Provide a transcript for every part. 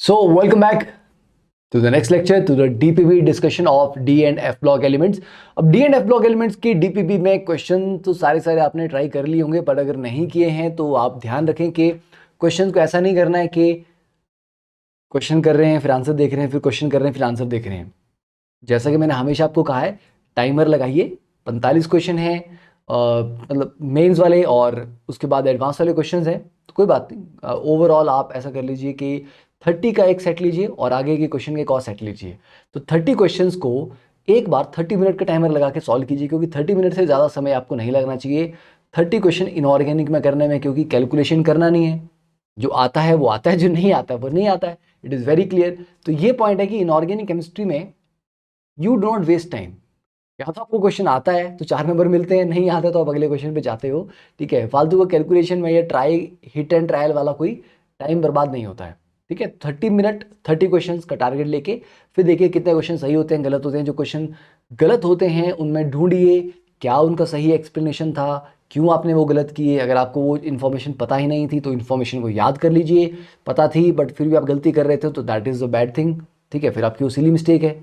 So, welcome back to the next lecture to the DPP discussion of D and F block elements. अब D and F block elements के DPP में question तो सारे आपने try कर लिए होंगे, पर अगर नहीं किए हैं तो आप ध्यान रखें कि क्वेश्चन को ऐसा नहीं करना है कि क्वेश्चन कर रहे हैं फिर आंसर देख रहे हैं, फिर क्वेश्चन कर रहे हैं फिर आंसर देख रहे हैं। जैसा कि मैंने हमेशा आपको कहा है, टाइमर लगाइए। 45 क्वेश्चन है, मतलब मेंस वाले और उसके बाद एडवांस वाले क्वेश्चंस हैं, तो कोई बात नहीं। ओवरऑल आप ऐसा कर लीजिए कि 30 का एक सेट लीजिए और आगे के क्वेश्चन के एक और सेट लीजिए। तो 30 क्वेश्चंस को एक बार 30 मिनट का टाइमर लगा के सॉल्व कीजिए, क्योंकि 30 मिनट से ज़्यादा समय आपको नहीं लगना चाहिए 30 क्वेश्चन इनऑर्गेनिक में करने में, क्योंकि कैलकुलेशन करना नहीं है। जो आता है वो आता है, जो नहीं आता है वो नहीं आता है। It is very clear. तो ये पॉइंट है कि इनऑर्गेनिक केमिस्ट्री में you do not waste time. या तो आपको क्वेश्चन आता है तो 4 नंबर मिलते हैं, नहीं आता तो आप अगले क्वेश्चन पे जाते हो। ठीक है, फालतू का कैलकुलेशन में ये हिट एंड ट्रायल वाला कोई टाइम बर्बाद नहीं होता है। ठीक है, 30 मिनट 30 क्वेश्चन का टारगेट लेके फिर देखिए कितने क्वेश्चन सही होते हैं, गलत होते हैं। जो क्वेश्चन गलत होते हैं उनमें ढूंढिए क्या उनका सही एक्सप्लेनेशन था, क्यों आपने वो गलत किए। अगर आपको वो इन्फॉर्मेशन पता ही नहीं थी तो इन्फॉर्मेशन को याद कर लीजिए। पता थी बट फिर भी आप गलती कर रहे थे तो that is a bad thing. ठीक है, फिर आपकी वो सिली मिस्टेक है।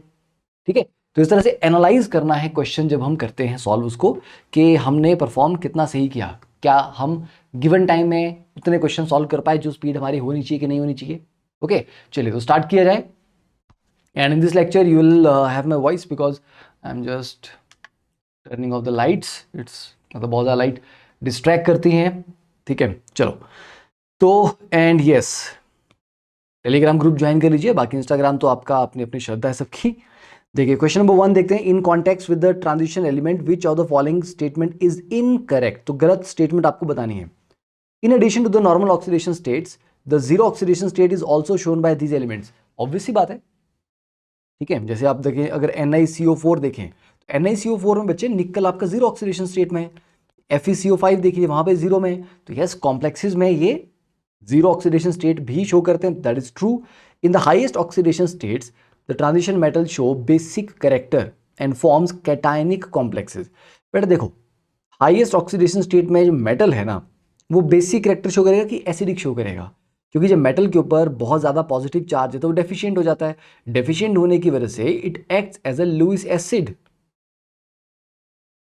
ठीक है, तो इस तरह से एनालाइज करना है क्वेश्चन जब हम करते हैं सॉल्व उसको, कि हमने परफॉर्म कितना सही किया, क्या हम गिवन टाइम में उतने क्वेश्चन सॉल्व कर पाए जो स्पीड हमारी होनी चाहिए कि नहीं होनी चाहिए। ओके, चलिए तो स्टार्ट किया जाए। And in this lecture you will have my voice because I am just turning of the lights. It's मतलब बहुत ज़्यादा लाइट डिस्ट्रैक्ट करती हैं। ठीक है, चलो तो and yes, Telegram group join कर लीजिए। बाकी इंस्टाग्राम तो आपका अपनी अपनी श्रद्धा है सबकी। देखिए क्वेश्चन नंबर 1 देखते हैं। In context with the transition element which of the following statement is incorrect. तो गलत स्टेटमेंट आपको बतानी है। In addition to the normal oxidation states the zero oxidation state is also shown by these elements. Obvious सी बात है। ठीक है, जैसे आप देखें अगर NiCO4 देखें तो NiCO4 में बच्चे निकल आपका जीरो ऑक्सीडेशन स्टेट में है। FeCO5 देखिए वहां पे जीरो में। तो यस, कॉम्प्लेक्सेस में ये जीरो ऑक्सीडेशन स्टेट भी शो करते हैं, that is true. In the highest oxidation states the transition metal show basic character and forms cationic complexes. बेटा देखो, हाईएस्ट ऑक्सीडेशन स्टेट में जो मेटल है ना वो बेसिक कैरेक्टर शो करेगा कि एसिडिक शो करेगा, क्योंकि जब मेटल के ऊपर बहुत ज़्यादा पॉजिटिव चार्ज है तो वो डेफिशिएंट हो जाता है। डेफिशिएंट होने की वजह से it acts as a Lewis acid.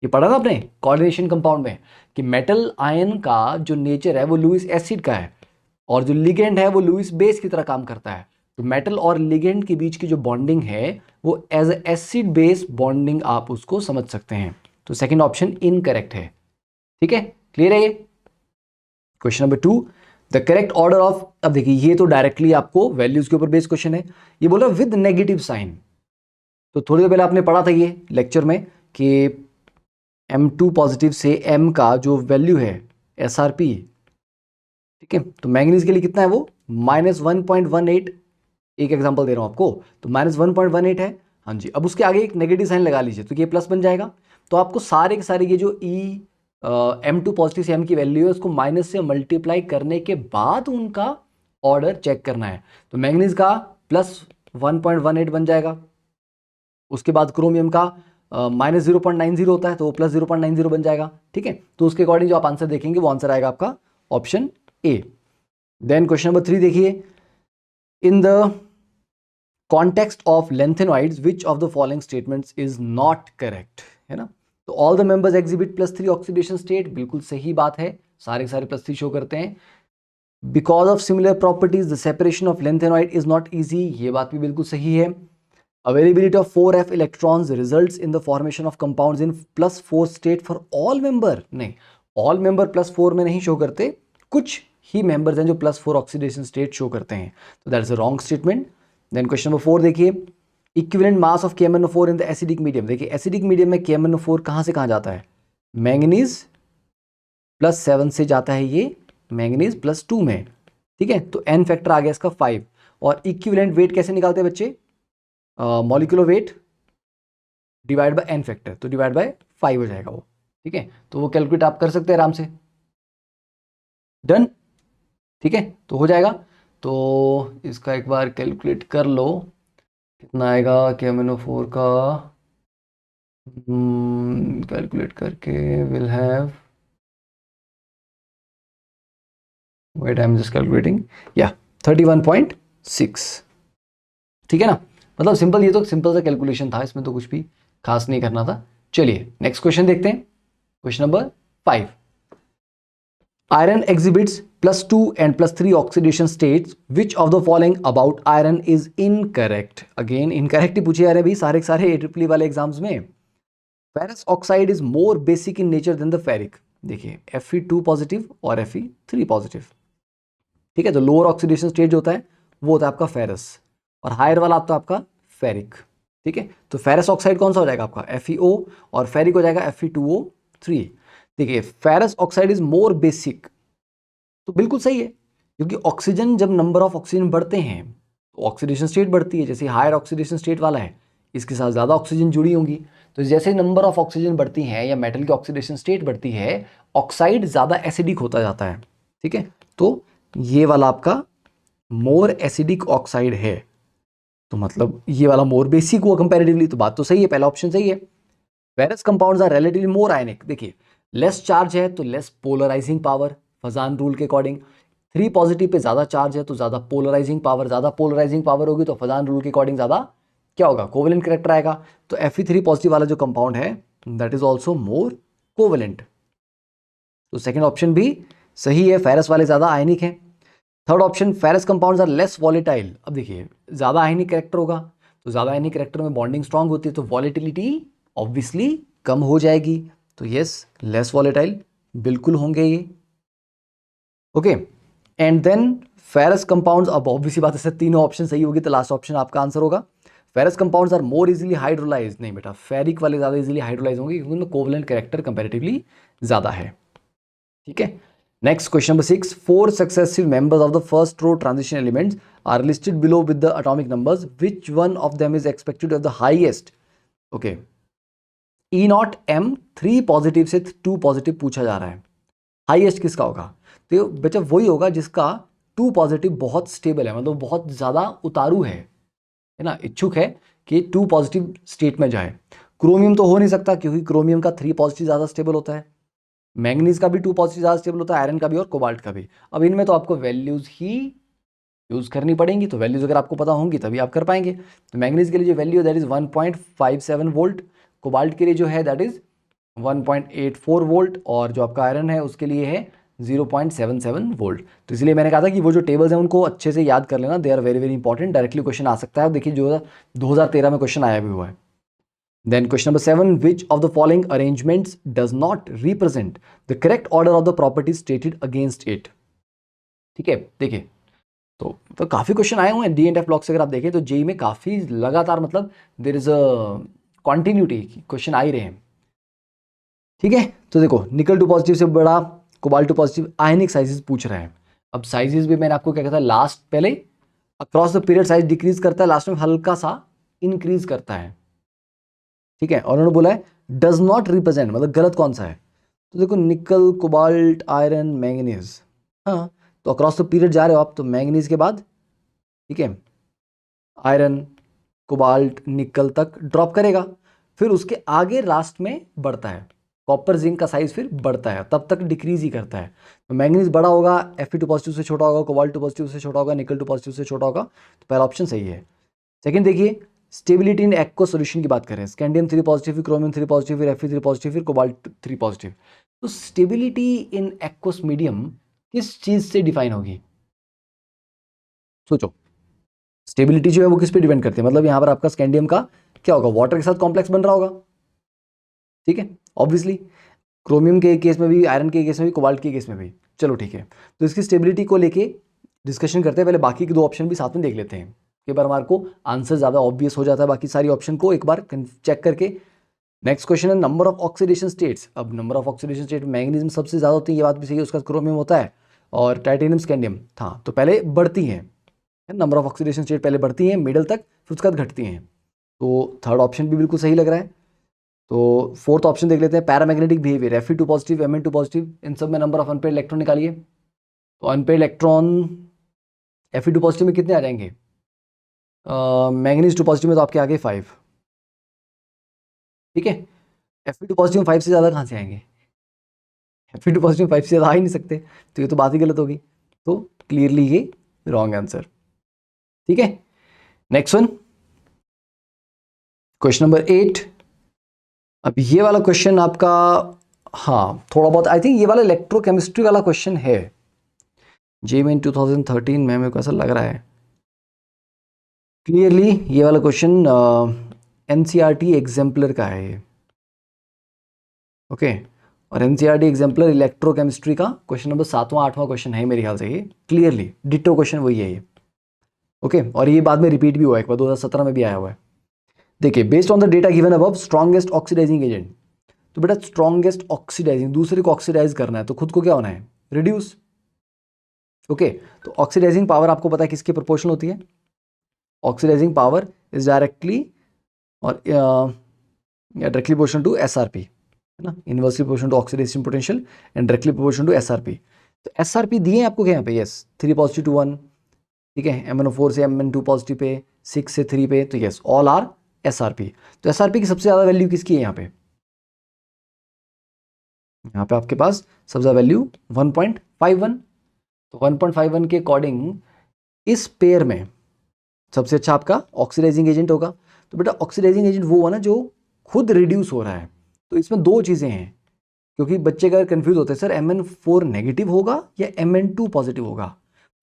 ये पढ़ा ना आपने कोऑर्डिनेशन कंपाउंड में कि मेटल आयन का जो नेचर है वो लुईस एसिड का है और जो लिगेंड है वो लुईस बेस की तरह काम करता है। तो मेटल और लिगेंड के बीच की जो बॉन्डिंग है वो एज एसिड बेस बॉन्डिंग आप उसको समझ सकते हैं। तो सेकंड ऑप्शन इनकरेक्ट है। ठीक है, क्लियर है ये। Question number 2, the correct order of. अब देखिए ये तो डायरेक्टली आपको वैल्यूज के ऊपर बेस्ड क्वेश्चन है। ये बोला विद नेगेटिव साइन। तो थोड़ी देर पहले आपने पढ़ा था ये लेक्चर में कि M2 पॉजिटिव से M का जो वैल्यू है SRP। ठीक है, तो मैंगनीज के लिए कितना है वो -1.18। एक एग्जांपल दे रहा हूं आपको, तो -1.18 है। हाँ जी, अब उसके आगे एक नेगेटिव साइन लगा लीजिए तो ये प्लस बन जाएगा। तो आपको सारे के सारे ये जो M2 पॉजिटिव से M की वैल्यू है उसको माइनस से मल्टीप्लाई करने के बाद उनका ऑर्डर चेक करना है। तो मैंगनीज का +1.18 बन जाएगा। उसके बाद क्रोमियम का -0.90 होता है तो वो +0.90 बन जाएगा। ठीक है, तो उसके अकॉर्डिंग जो आप आंसर देखेंगे वो आंसर आएगा आपका option A. Then question number 3 देखिए। In the context of lanthanoids which of the following statements is not correct, है ना। तो all the members exhibit +3 oxidation state, बिल्कुल सही बात है, सारे के सारे +3 शो करते हैं। Because of similar properties the separation of lanthanoid is not easy, ये बात भी बिल्कुल सही है। Availability of 4f electrons results in the formation of compounds in +4 state for all member। नहीं, all member +4 में नहीं शो करते, कुछ ही मेंबर्स हैं जो +4 ऑक्सीडेशन स्टेट शो करते हैं। तो that is a wrong statement. Then question number 4 देखिए। Equivalent mass of KMnO4 in the acidic medium. देखिए एसिडिक मीडियम में KMnO4 कहाँ से कहाँ जाता है, मैंगनीज +7 से जाता है ये मैंगनीज +2 में। ठीक है, तो n फैक्टर आ गया इसका 5। और इक्विवेलेंट वेट कैसे निकालते हैं बच्चे, molecular weight divide by n factor, तो डिवाइड बाय 5 हो जाएगा वो। ठीक है, तो वो कैलकुलेट आप कर सकते हैं आराम से। डन, ठीक है, तो हो जाएगा। तो इसका एक बार कैलकुलेट कर लो कितना आएगा KMnO4 का। कैलकुलेट करके will have, wait I am just calculating, या 31.9 6। ठीक है ना, मतलब सिंपल, ये तो सिंपल सा कैलकुलेशन था, इसमें तो कुछ भी खास नहीं करना था। चलिए नेक्स्ट क्वेश्चन देखते हैं, question number 5। Iron exhibits +2 and +3 oxidation states. Which of the following about iron is incorrect? Again incorrect ही पूछे जा रहे हैं भाई सारे के सारे AEEE वाले एग्जाम्स में। Ferrous oxide is more basic in nature than the ferric. देखिए Fe2 पॉजिटिव और Fe3 पॉजिटिव। ठीक है, तो लोअर ऑक्सीडेशन स्टेट जो होता है वो होता है आपका फेरस, और हायर वाला तो आपका फेरिक। ठीक है, तो फेरस ऑक्साइड कौन सा हो जाएगा आपका FeO, और फेरिक हो जाएगा Fe2O3। देखिए ferrous oxide is more basic, तो बिल्कुल सही है, क्योंकि ऑक्सीजन जब नंबर ऑफ ऑक्सीजन बढ़ते हैं तो ऑक्सीडेशन स्टेट बढ़ती है। जैसे हायर ऑक्सीडेशन स्टेट वाला है, इसके साथ ज़्यादा ऑक्सीजन जुड़ी होंगी, तो जैसे नंबर ऑफ ऑक्सीजन बढ़ती हैं या मेटल की ऑक्सीडेशन स्टेट बढ़ती है, ऑक्साइड ज़्यादा एसिडिक होता जाता है। ठीक है, तो ये वाला आपका मोर एसिडिक ऑक्साइड है, तो मतलब ये वाला मोर बेसिक हुआ कंपैरेटिवली, तो बात तो सही है, पहला ऑप्शन सही है। Ferrous compounds are relatively more ionic. देखिए लेस चार्ज है तो less polarising power, Fajans rule के अकॉर्डिंग। 3 पॉजिटिव पे ज़्यादा चार्ज है तो ज़्यादा पोलराइजिंग पावर, ज़्यादा पोलराइजिंग पावर होगी तो फजान रूल के अकॉर्डिंग ज़्यादा क्या होगा, कोवेलेंट कैरेक्टर आएगा। तो Fe3 पॉजिटिव वाला जो कंपाउंड है that is also more covalent, तो सेकेंड ऑप्शन भी सही है, फेरस वाले ज़्यादा आयनिक हैं। Third option ferrous compounds are less volatile. अब देखिए ज़्यादा आयनिक कैरेक्टर होगा तो ज़्यादा आयनिक कैरेक्टर में बॉन्डिंग स्ट्रांग होती है, तो वॉलेटिलिटी ऑब्वियसली कम हो जाएगी, तो यस लेस वॉलेटाइल बिल्कुल होंगे ये। Okay, and then ferrous compounds, अब ऑब्वियसली बात है तीनों ऑप्शन सही होगी तो लास्ट ऑप्शन आपका आंसर होगा। Ferrous compounds are more easily hydrolyse, नहीं बेटा फेरिक वाले ज़्यादा इजीली हाइड्रोलाइज होंगे क्योंकि उनमें कोवलेंट कैरेक्टर कंपैरेटिवली ज़्यादा है। ठीक है, next question number 6। 4 successive members of the first row transition elements are listed below with the atomic numbers. Which one of them is expected to have the highest? Okay, E0M 3 positive से 2 positive पूछा जा रहा है, highest किसका होगा? तो बच्चा वही होगा जिसका 2 पॉजिटिव बहुत स्टेबल है, मतलब बहुत ज़्यादा उतारू है ना, इच्छुक है कि 2 पॉजिटिव स्टेट में जाए। क्रोमियम तो हो नहीं सकता क्योंकि क्रोमियम का 3 पॉजिटिव ज़्यादा स्टेबल होता है, मैंगनीज का भी 2 पॉजिटिव ज़्यादा स्टेबल होता है, आयरन का भी और कोबाल्ट का भी। अब इनमें तो आपको वैल्यूज़ ही यूज़ करनी पड़ेंगी, तो वैल्यूज़ अगर आपको पता होंगी तभी आप कर पाएंगे। तो मैंगनीज के लिए जो वैल्यू है दैट इज़ 1.57 वोल्ट, कोबाल्ट के लिए जो है दैट इज़ 1.84 वोल्ट, और जो आपका आयरन है उसके लिए है 0.77 वोल्ट। तो इसलिए मैंने कहा था कि वो जो टेबल्स हैं उनको अच्छे से याद कर लेना, they are very very important, directly question आ सकता है। देखिए जो 2013 में क्वेश्चन आया भी हुआ है। Then question number 7, which of the following arrangements does not represent the correct order of the properties stated against it? ठीक है, देखिए तो काफ़ी क्वेश्चन आए हुए हैं डी एंड एफ ब्लॉक से, अगर आप देखें तो जेई में काफ़ी लगातार, मतलब there is a continuity, question आ ही रहे हैं। ठीक है, तो देखो निकल 2 पॉजिटिव से बड़ा, कोबाल्ट 2 पॉजिटिव, आयनिक साइजेस पूछ रहे हैं। अब साइजेस भी मैंने आपको क्या कहता है, लास्ट पहले across the period size decrease करता है, लास्ट में हल्का सा इंक्रीज करता है। ठीक है, और उन्होंने बोला है डज नॉट रिप्रेजेंट, मतलब गलत कौन सा है? तो देखो निकल, कोबाल्ट, आयरन, मैंगनीज, हाँ तो अक्रॉस द पीरियड जा रहे हो आप तो मैंगनीज के बाद ठीक है आयरन, कोबाल्ट, निकल तक ड्रॉप करेगा, फिर उसके आगे लास्ट में बढ़ता है, कॉपर जिंक का साइज फिर बढ़ता है, तब तक डिक्रीज ही करता है। तो मैंगनीज बड़ा होगा, Fe2 पॉजिटिव से छोटा होगा, कोबाल्ट 2 पॉजिटिव से छोटा होगा, निकल 2 पॉजिटिव से छोटा होगा, तो पहला ऑप्शन सही है। सेकंड देखिए स्टेबिलिटी इन एक्वस सॉल्यूशन की बात करें, स्कैंडियम 3 पॉजिटिव, फिर क्रोमियम 3 पॉजिटिव, फिर Fe3 पॉजिटिव, फिर कोबाल्ट 3 पॉजिटिव। तो स्टेबिलिटी इन एक्वस मीडियम किस चीज से डिफाइन होगी? सोचो, स्टेबिलिटी जो है वो किस पे डिपेंड करती है, मतलब यहाँ पर आपका स्कैंडियम का क्या होगा, वाटर के साथ कॉम्प्लेक्स बन रहा होगा। ठीक है, ऑब्वियसली क्रोमियम के केस में भी, आयरन के केस में भी, कोबाल्ट के केस में भी। चलो ठीक है, तो इसकी स्टेबिलिटी को लेके डिस्कशन करते हैं, पहले बाकी के 2 ऑप्शन भी साथ में देख लेते हैं, कई बार हमारे को आंसर ज़्यादा ऑब्वियस हो जाता है बाकी सारी ऑप्शन को एक बार चेक करके। नेक्स्ट क्वेश्चन है नंबर ऑफ ऑक्सीडेशन स्टेट्स। अब number of oxidation state manganese में सबसे ज़्यादा होती है, ये बात भी सही है, उसका क्रोमियम होता है, और टाइटेनियम, स्कैंडियम था, तो पहले बढ़ती हैं, नंबर ऑफ ऑक्सीडेशन स्टेट पहले बढ़ती हैं मिडल तक, फिर उसके बाद घटती हैं, तो थर्ड ऑप्शन भी बिल्कुल सही लग रहा है। तो फोर्थ ऑप्शन देख लेते हैं, paramagnetic behaviour, Fe2 positive, Mn2 positive, इन सब में नंबर ऑफ अनपेड इलेक्ट्रॉन निकालिए। तो अनपेड इलेक्ट्रॉन Fe2 पॉजिटिव में कितने आ जाएंगे, मैग्नीज 2 पॉजिटिव में तो आपके आगे 5। ठीक है, Fe2 पॉजिटिव में 5 से ज़्यादा कहाँ से आएंगे, Fe2 पॉजिटिव 5 से ज़्यादा आ ही नहीं सकते, तो ये तो बात ही गलत होगी, तो क्लियरली ये रॉन्ग आंसर। ठीक है, नेक्स्ट वन, क्वेश्चन नंबर 8। अब ये वाला क्वेश्चन आपका, हाँ थोड़ा बहुत आई थिंक ये वाला इलेक्ट्रोकेमिस्ट्री वाला क्वेश्चन है, JEE 2013 में, मेरे को ऐसा लग रहा है क्लियरली ये वाला क्वेश्चन NCERT एग्जाम्पलर का है ये, ओके। और NCERT एग्जाम्पलर इलेक्ट्रोकेमिस्ट्री का क्वेश्चन नंबर 7वां 8वां क्वेश्चन है मेरे ख्याल से, ये क्लियरली डिट्टो क्वेश्चन वही है ये, ओके। और ये बाद में रिपीट भी हुआ है एक बार, 2017 में भी आया हुआ है। देखिए, based on the data given above, strongest oxidising agent, तो बेटा स्ट्रॉन्गेस्ट ऑक्सीडाइजिंग, दूसरे को ऑक्सीडाइज करना है तो खुद को क्या होना है, रिड्यूस, ओके। तो ऑक्सीडाइजिंग पावर आपको पता है किसके प्रोपोर्शनल होती है, ऑक्सीडाइजिंग पावर इज डायरेक्टली और डायरेक्टली प्रोपोर्शनल टू SRP, है ना, inversely proportional to oxidation potential and directly proportional to SRP। तो SRP दिए हैं आपको क्या यहाँ पे, यस 3 पॉजिटिव टू 1, ठीक है, MnO4 से Mn2 पॉजिटिव पे, 6 से 3 पे, तो यस ऑल आर SRP। तो SRP की सबसे ज़्यादा वैल्यू किसकी है यहाँ पे, यहाँ पे आपके पास सबसे ज़्यादा वैल्यू 1.51, तो 1.51 के अकॉर्डिंग इस पेयर में सबसे अच्छा आपका ऑक्सीडाइजिंग एजेंट होगा। तो बेटा ऑक्सीडाइजिंग एजेंट वो है ना जो खुद रिड्यूस हो रहा है, तो इसमें दो चीज़ें हैं, क्योंकि बच्चे अगर कंफ्यूज होते हैं सर Mn4 नेगेटिव होगा या Mn2 पॉजिटिव होगा,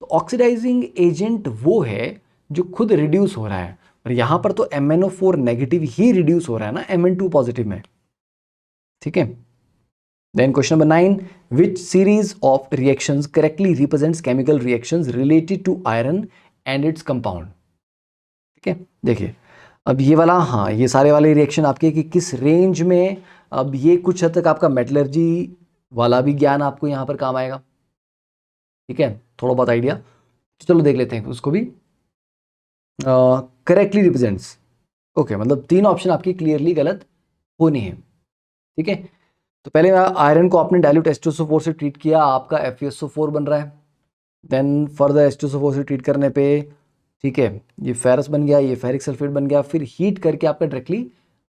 तो ऑक्सीडाइजिंग एजेंट वो है जो खुद रिड्यूस हो रहा है, और यहाँ पर तो MnO4 नेगेटिव ही रिड्यूस हो रहा है ना Mn2 पॉजिटिव में, ठीक है। Then question number 9, which series of reactions correctly represents chemical reactions related to iron and its compound, ठीक है। देखिए अब ये वाला, हाँ ये सारे वाले रिएक्शन आपके कि किस रेंज में, अब ये कुछ हद तक आपका मेटलर्जी वाला भी ज्ञान आपको यहाँ पर काम आएगा, ठीक है, थोड़ा बहुत आइडिया, तो चलो देख लेते हैं उसको भी। करेक्टली रिप्रेजेंट्स, ओके, मतलब 3 ऑप्शन आपकी क्लियरली गलत होनी है, ठीक है। तो पहले आयरन को आपने डाइल्यूट H2SO4 से ट्रीट किया, आपका FeSO4 बन रहा है, देन फर्दर H2SO4 से ट्रीट करने पे, ठीक है, ये फेरस बन गया, ये फेरिक सल्फेट बन गया, फिर हीट करके आपका डायरेक्टली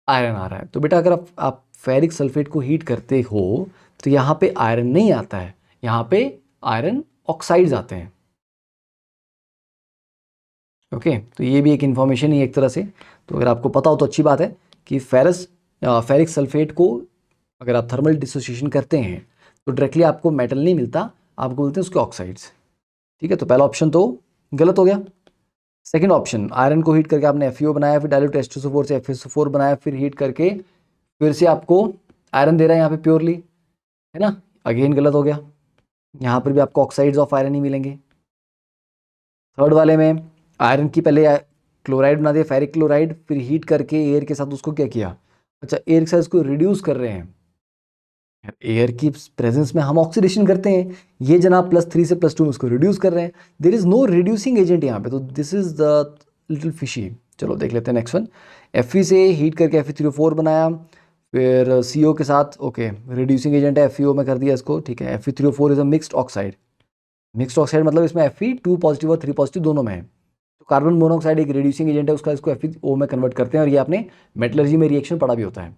आयरन आ रहा है। तो बेटा अगर आप फेरिक सल्फेट को हीट करते हो तो यहाँ पे आयरन नहीं आता है, यहाँ पे आयरन ऑक्साइड्स आते हैं, ओके। तो ये भी एक इन्फॉर्मेशन ही एक तरह से, तो अगर आपको पता हो तो अच्छी बात है कि फेरिक सल्फेट को अगर आप थर्मल डिसोसिएशन करते हैं तो डायरेक्टली आपको मेटल नहीं मिलता, आपको बोलते हैं उसके ऑक्साइड्स, ठीक है। तो पहला ऑप्शन तो गलत हो गया। सेकंड ऑप्शन, आयरन को हीट करके आपने FeO बनाया, फिर डाइल्यूट H2SO4 से FeSO4 बनाया, फिर हीट करके फिर से आपको आयरन दे रहा है यहाँ पे प्योरली, है ना, अगेन गलत हो गया, यहाँ पर भी आपको ऑक्साइड्स ऑफ आयरन ही मिलेंगे। थर्ड वाले में आयरन की पहले क्लोराइड बना दिया, फेरिक क्लोराइड, फिर हीट करके एयर के साथ उसको क्या किया, अच्छा एयर के साथ उसको रिड्यूस कर रहे हैं, एयर की प्रेजेंस में हम ऑक्सीडेशन करते हैं, ये जनाब +3 से +2 में उसको रिड्यूस कर रहे हैं, there is no reducing agent यहाँ पे, तो this is the little fishy. चलो देख लेते हैं नेक्स्ट वन, Fe से हीट करके Fe3O4 बनाया, फिर CO के साथ, ओके रिड्यूसिंग एजेंट है, FeO में कर दिया इसको, ठीक है। Fe3O4 is a mixed oxide, mixed oxide मतलब इसमें Fe2 पॉजिटिव और 3 पॉजिटिव दोनों में है, तो कार्बन मोनोऑक्साइड एक रिड्यूसिंग एजेंट है, उसका इसको FeO में कन्वर्ट करते हैं, और ये आपने मेटलर्जी में रिएक्शन पढ़ा भी होता है,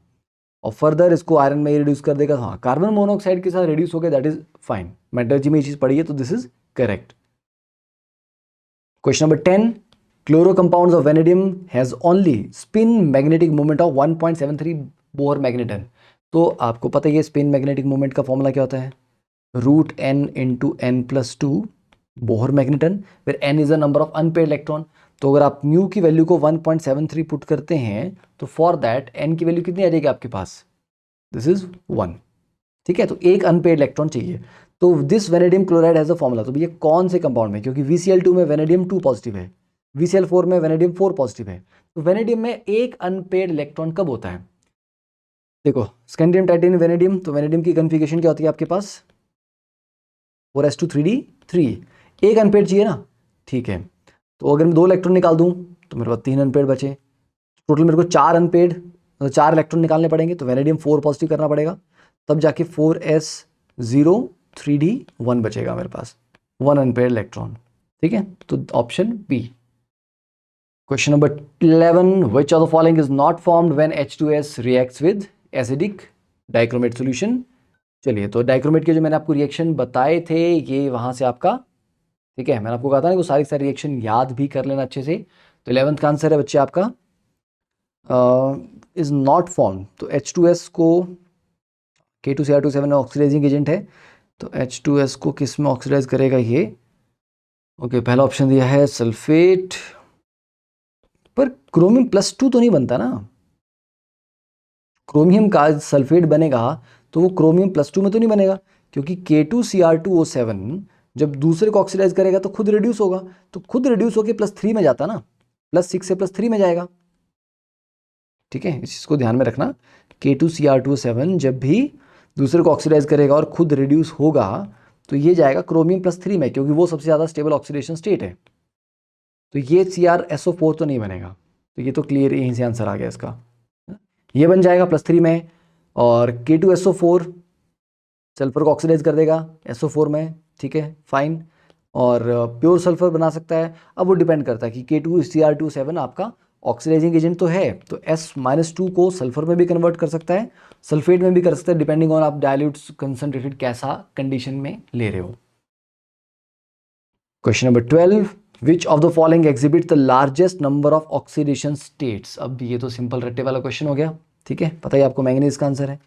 और फर्दर इसको आयरन में रिड्यूस कर देगा, हाँ कार्बन मोनोऑक्साइड के साथ रिड्यूस हो गया, दैट इज फाइन, मेटलर्जी में ये चीज पढ़ी है, तो this is correct. Question number 10, chloro compounds of vanadium has only spin magnetic moment of 1.73 Bohr magneton. तो आपको पता है ये स्पिन मैग्नेटिक मोमेंट का फॉर्मूला क्या होता है, √n × n+2 बोहर मैग्नेटन, फिर n is a number of unpaired electron. तो अगर आप म्यू की वैल्यू को 1.73 पुट करते हैं तो फॉर दैट n की वैल्यू कितनी आ जाएगी आपके पास, दिस इज 1, ठीक है। तो एक अनपेयर्ड इलेक्ट्रॉन चाहिए, तो this vanadium chloride has a formula, तो ये कौन से कंपाउंड में, क्योंकि VCl2 में वेनेडियम 2 पॉजिटिव है, VCl4 में वेनेडियम 4 पॉजिटिव है, तो वेनेडियम में एक अनपेयर्ड इलेक्ट्रॉन कब होता है, देखो स्कैंडियम टाइटेनियम वेनेडियम, तो वेनेडियम की कन्फिगरेशन क्या होती है आपके पास 4s2 3d3, एक अनपेयर्ड चाहिए ना, ठीक है। तो अगर मैं 2 इलेक्ट्रॉन निकाल दूं तो मेरे पास 3 अनपेयर्ड बचे, टोटल मेरे को 4 अनपेयर्ड, 4 इलेक्ट्रॉन निकालने पड़ेंगे, तो वेनेडियम 4 पॉजिटिव करना पड़ेगा, तब जाके 4s0 3d1 बचेगा मेरे पास, 1 अनपेयर्ड इलेक्ट्रॉन, ठीक है। तो option B. Question number 11, which of the following is not formed when H2S reacts with acidic dichromate solution. चलिए तो डाइक्रोमेट के जो मैंने आपको रिएक्शन बताए थे ये वहां से आपका ठीक है, मैंने आपको कहा था ना कि सारी सारी रिएक्शन याद भी कर लेना अच्छे से। तो 11th का आंसर है बच्चे आपका इज नॉट फॉर्म। तो H2S को K2Cr2 7 ऑक्सीडाइजिंग एजेंट है, तो H2S को किस में ऑक्सीडाइज करेगा ये? ओके, पहला ऑप्शन दिया है सल्फेट, पर क्रोमियम +2 तो नहीं बनता ना। क्रोमियम का सल्फेट बनेगा तो वो क्रोमियम +2 में तो नहीं बनेगा, क्योंकि K2Cr2O7 जब दूसरे को ऑक्सीडाइज करेगा तो खुद रिड्यूस होगा, तो खुद रिड्यूस होकर +3 में जाता ना, +6 से +3 में जाएगा। ठीक है, इस चीज़ को ध्यान में रखना। K2Cr2O7 जब भी दूसरे को ऑक्सीडाइज करेगा और खुद रिड्यूस होगा तो ये जाएगा क्रोमियम +3 में, क्योंकि वो सबसे ज़्यादा स्टेबल ऑक्सीडेशन स्टेट है। तो ये CrSO4 तो नहीं बनेगा, तो ये तो क्लियर यहीं से आंसर आ गया इसका। ये बन जाएगा +3 में, और K2SO4 सल्फर को ऑक्सीडाइज कर देगा SO4 में। ठीक है, फाइन। और प्योर सल्फर बना सकता है। अब वो डिपेंड करता है कि K2Cr2O7 आपका ऑक्सीडाइजिंग एजेंट तो है, तो S-2 को सल्फर में भी कन्वर्ट कर सकता है, सल्फेट में भी कर सकता है, डिपेंडिंग ऑन आप डाइल्यूट कंसंट्रेटेड कैसा कंडीशन में ले रहे हो। Question number 12, which of the following exhibit the largest number of oxidation states. अब ये तो सिंपल रट्टे वाला क्वेश्चन हो गया। ठीक है, पता ही आपको मैंगनीज का आंसर है।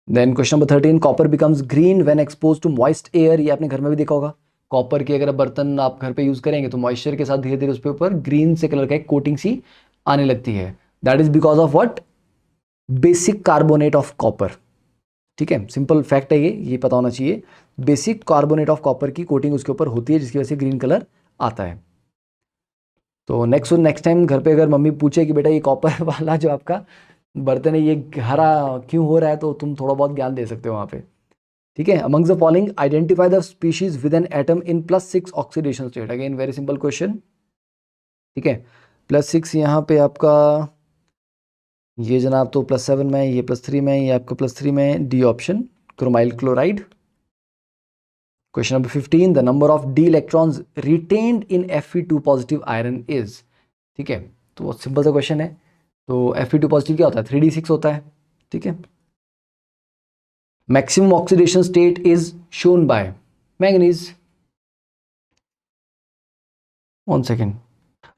Then question number 13, copper becomes green when expose to moist air. ये आपने घर में भी देखा होगा, कॉपर के अगर बर्तन आप घर पे यूज करेंगे तो मॉइस्चर के साथ धीरे धीरे उसके ऊपर ग्रीन से कलर का एक कोटिंग सी आने लगती है। That is because of what? Basic carbonate of copper. ठीक है, सिंपल फैक्ट है ये पता होना चाहिए। बेसिक कार्बोनेट ऑफ कॉपर की कोटिंग उसके ऊपर होती है, जिसकी वजह से ग्रीन कलर आता है। तो नेक्स्ट टाइम घर पे अगर मम्मी पूछे कि बेटा ये कॉपर वाला जो आपका बर्तन है ये हरा क्यों हो रहा है, तो तुम थोड़ा बहुत ज्ञान दे सकते हो वहाँ पे। ठीक है, amongst the following identify the species with an atom in +6 oxidation state. Again very simple question. ठीक है, +6 यहाँ पे आपका ये जनाब तो +7 में, ये +3 में, ये आपका +3 में, D option chromyl chloride. Question number 15, the number of D electrons retained in Fe2 positive iron is. ठीक है, तो बहुत सिंपल सा क्वेश्चन है। तो Fe2 पॉजिटिव क्या होता है? 3d6 होता है। ठीक है, maximum oxidation state is shown by manganese. 1 second,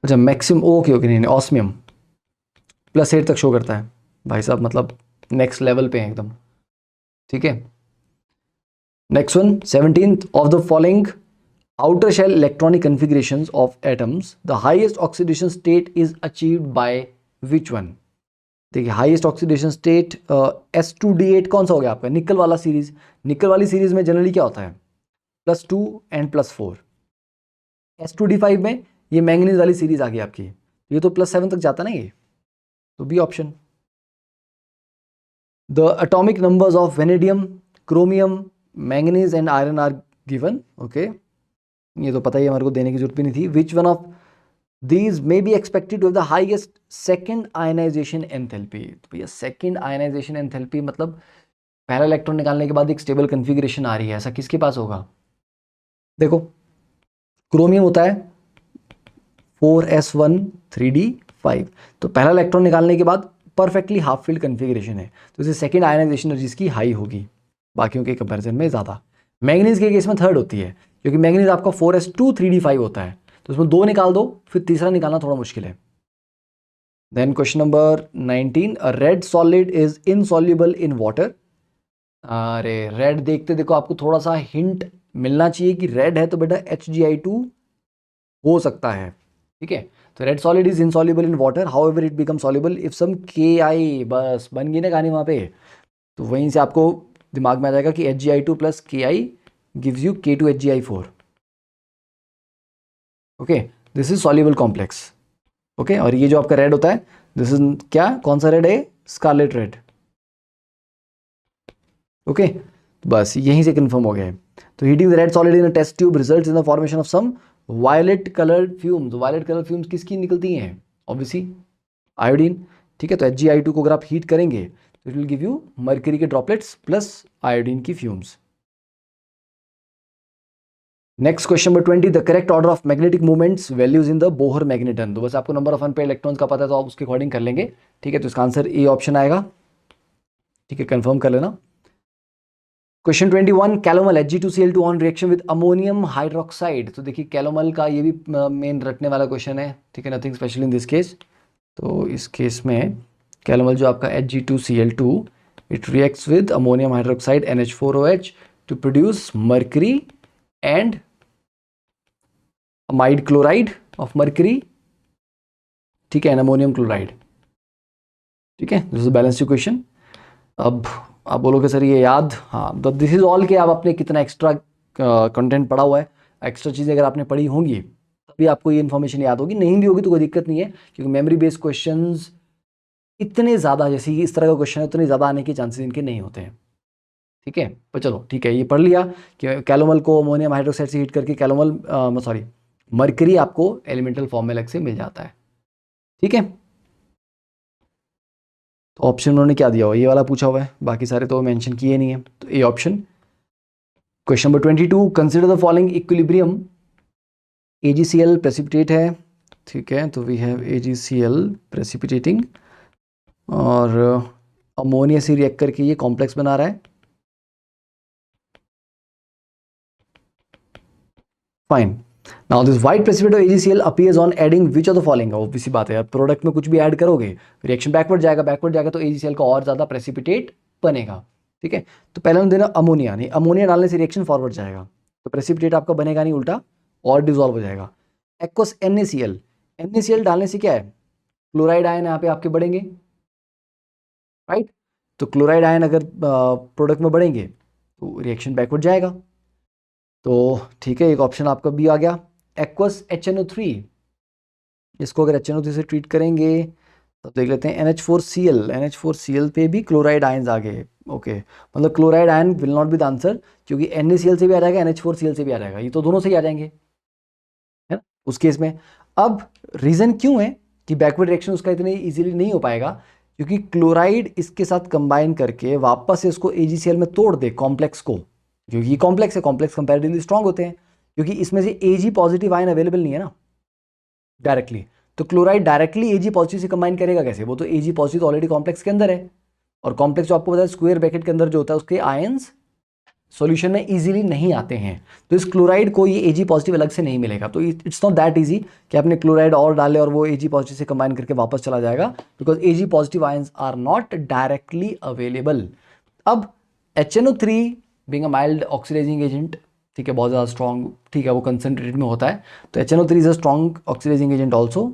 अच्छा मैक्सिमम, ओके ओके, नहीं ऑस्मियम +8 तक शो करता है भाई साहब, मतलब नेक्स्ट लेवल पे है एकदम। ठीक है, next one 17th of the following outer shell electronic configurations of atoms the highest oxidation state is achieved by which one। देखिए हाईएस्ट ऑक्सीडेशन स्टेट S2D8 कौन सा हो गया आपका? निकल वाला सीरीज। निकल वाली सीरीज में जनरली क्या होता है? +2 एंड +4। S2D5 में ये मैंगनीज वाली सीरीज आ गई आपकी, ये तो +7 तक जाता ना ये, तो B option. The atomic numbers of vanadium, chromium, manganese and iron are given. Okay, ये तो पता ही हमारे को देने की जरूरत भी नहीं थी। Which one of these may be expected to have the highest second ionization enthalpy. तो भैया सेकंड आयनाइजेशन एंथैल्पी मतलब पहला इलेक्ट्रॉन निकालने के बाद एक स्टेबल कन्फिग्रेशन आ रही है, ऐसा किसके पास होगा? देखो क्रोमियम होता है 4s1 3d5, तो पहला इलेक्ट्रॉन निकालने के बाद परफेक्टली हाफ फील्ड कन्फिग्रेशन है, तो इसे सेकंड आयनाइजेशन जिसकी हाई होगी बाकियों के कंपैरिजन में ज़्यादा। मैंगनीज के केस में थर्ड होती है, क्योंकि मैंगनीज आपका 4s2 3d5 होता है, तो उसमें 2 निकाल दो, फिर तीसरा निकालना थोड़ा मुश्किल है। Then question number 19, a red solid is insoluble in water. अरे रेड देखते देखो आपको थोड़ा सा हिंट मिलना चाहिए कि रेड है तो बेटा HgI2 हो सकता है। ठीक है, तो red solid is insoluble in water, however it become soluble if some Ki। बस बन गई ना कहानी वहाँ पे, तो वहीं से आपको दिमाग में आ जाएगा कि HgI2 + Ki gives you K2HgI4। Okay, this is soluble complex. Okay, और ये जो आपका रेड होता है दिस इज क्या, कौन सा रेड है? Scarlett red. ओके, बस यहीं से कंफर्म हो गया है। तो heating the red solid in a test tube results in the formation of some violet coloured fumes. Violet colour fumes किसकी निकलती हैं? Obviously iodine. ठीक है, तो HgI2 को अगर आप हीट करेंगे तो it will give you mercury के ड्रॉपलेट्स प्लस आयोडीन की fumes. Next question number 20, the correct order of magnetic movements values in the Bohr magneton. तो बस आपको नंबर ऑफ अनपेयर्ड इलेक्ट्रॉन्स का पता है तो आप उसके अकॉर्डिंग कर लेंगे। ठीक है, तो इसका आंसर ए ऑप्शन आएगा। ठीक है, कंफर्म कर लेना। Question 21, calomel Hg2Cl2 on reaction with ammonium hydroxide. तो देखिए कैलोमल का ये भी मेन रटने वाला क्वेश्चन है, ठीक है, nothing special in this case. तो इस केस में कैलोमल जो आपका Hg2Cl2 it reacts with ammonium hydroxide NH4OH to produce mercury and amide chloride of mercury, ठीक है, एंड अमोनियम क्लोराइड, ठीक है, दिस इज बैलेंस इक्वेशन। अब आप बोलोगे सर ये याद, हाँ, तो दिस इज ऑल के आप अपने कितना एक्स्ट्रा कंटेंट पढ़ा हुआ है, एक्स्ट्रा चीज़ें अगर आपने पढ़ी होंगी तभी आपको ये इन्फॉर्मेशन याद होगी, नहीं भी होगी तो कोई दिक्कत नहीं है, क्योंकि मेमोरी बेस्ड क्वेश्चंस इतने ज़्यादा, जैसे कि इस तरह का क्वेश्चन है, उतने ज़्यादा आने के चांसेस इनके नहीं होते हैं, ठीक है। पर चलो ठीक है, ये पढ़ लिया कि कैलोमल को अमोनियम हाइड्रोक्साइड से हीट करके कैलोमल सॉरी मर्करी आपको एलिमेंटल फॉर्म में अलग से मिल जाता है, ठीक है। तो ऑप्शन उन्होंने क्या दिया हुआ, ये वाला पूछा हुआ है, बाकी सारे तो मेंशन किए नहीं है, तो A option. Question number 22, consider the following equilibrium. AgCl precipitate है, ठीक है, तो वी हैव AgCl प्रेसिपिटेटिंग और अमोनिया से रिएक्ट करके ये कॉम्प्लेक्स बना रहा है, fine. Now this white precipitate of AgCl appears on adding which of the following. Obviously बात है, प्रोडक्ट में कुछ भी ऐड करोगे रिएक्शन बैकवर्ड जाएगा तो AgCl का और ज़्यादा प्रेसिपिटेट बनेगा, ठीक है। तो पहले हम देना अमोनिया, नहीं अमोनिया डालने से रिएक्शन फॉरवर्ड जाएगा तो प्रेसिपिटेट आपका बनेगा नहीं, उल्टा और डिजोल्व हो जाएगा। एक्वस NaCl डालने से क्या है, क्लोराइड आयन यहाँ पे आपके बढ़ेंगे, राइट। तो क्लोराइड आयन अगर प्रोडक्ट में बढ़ेंगे तो रिएक्शन बैकवर्ड जाएगा, तो ठीक है, एक ऑप्शन आपका भी आ गया। एक्वस HNO3, इसको अगर HNO3 से ट्रीट करेंगे तो देख लेते हैं NH4Cl पे भी क्लोराइड आयन्स आ गए, ओके, मतलब chloride ion will not be the answer, क्योंकि NaCl से भी आ जाएगा, NH4Cl से भी आ जाएगा, ये तो दोनों से ही आ जाएंगे, है ना उस केस में। अब रीज़न क्यों है कि बैकवर्ड रिएक्शन उसका इतने इजीली नहीं हो पाएगा, क्योंकि क्लोराइड इसके साथ कंबाइन करके वापस से उसको AgCl में तोड़ दे कॉम्प्लेक्स को, क्योंकि ये कॉम्प्लेक्स है, कॉम्प्लेक्स कंपैरेटिवली स्ट्रांग होते हैं, क्योंकि इसमें से Ag पॉजिटिव आयन अवेलेबल नहीं है ना डायरेक्टली, तो क्लोराइड डायरेक्टली Ag पॉजिटिव से कंबाइन करेगा कैसे, वो तो Ag पॉजिटिव ऑलरेडी कॉम्प्लेक्स के अंदर है, और कॉम्प्लेक्स जो आपको पता है स्क्वायर ब्रैकेट के अंदर जो होता है उसके आयंस सॉल्यूशन में इजीली नहीं आते हैं, तो इस क्लोराइड को ये Ag पॉजिटिव अलग से नहीं मिलेगा, तो इट्स नॉट दैट इजी कि आपने क्लोराइड और डाले और वो Ag पॉजिटिव से कंबाइन करके वापस चला जाएगा, because Ag positive ions are not directly available. अब HNO3 being a mild oxidizing agent, ठीक है, बहुत ज़्यादा स्ट्रॉन्ग, ठीक है, वो कंसनट्रेटेड में होता है, तो HNO3 is a strong oxidising agent also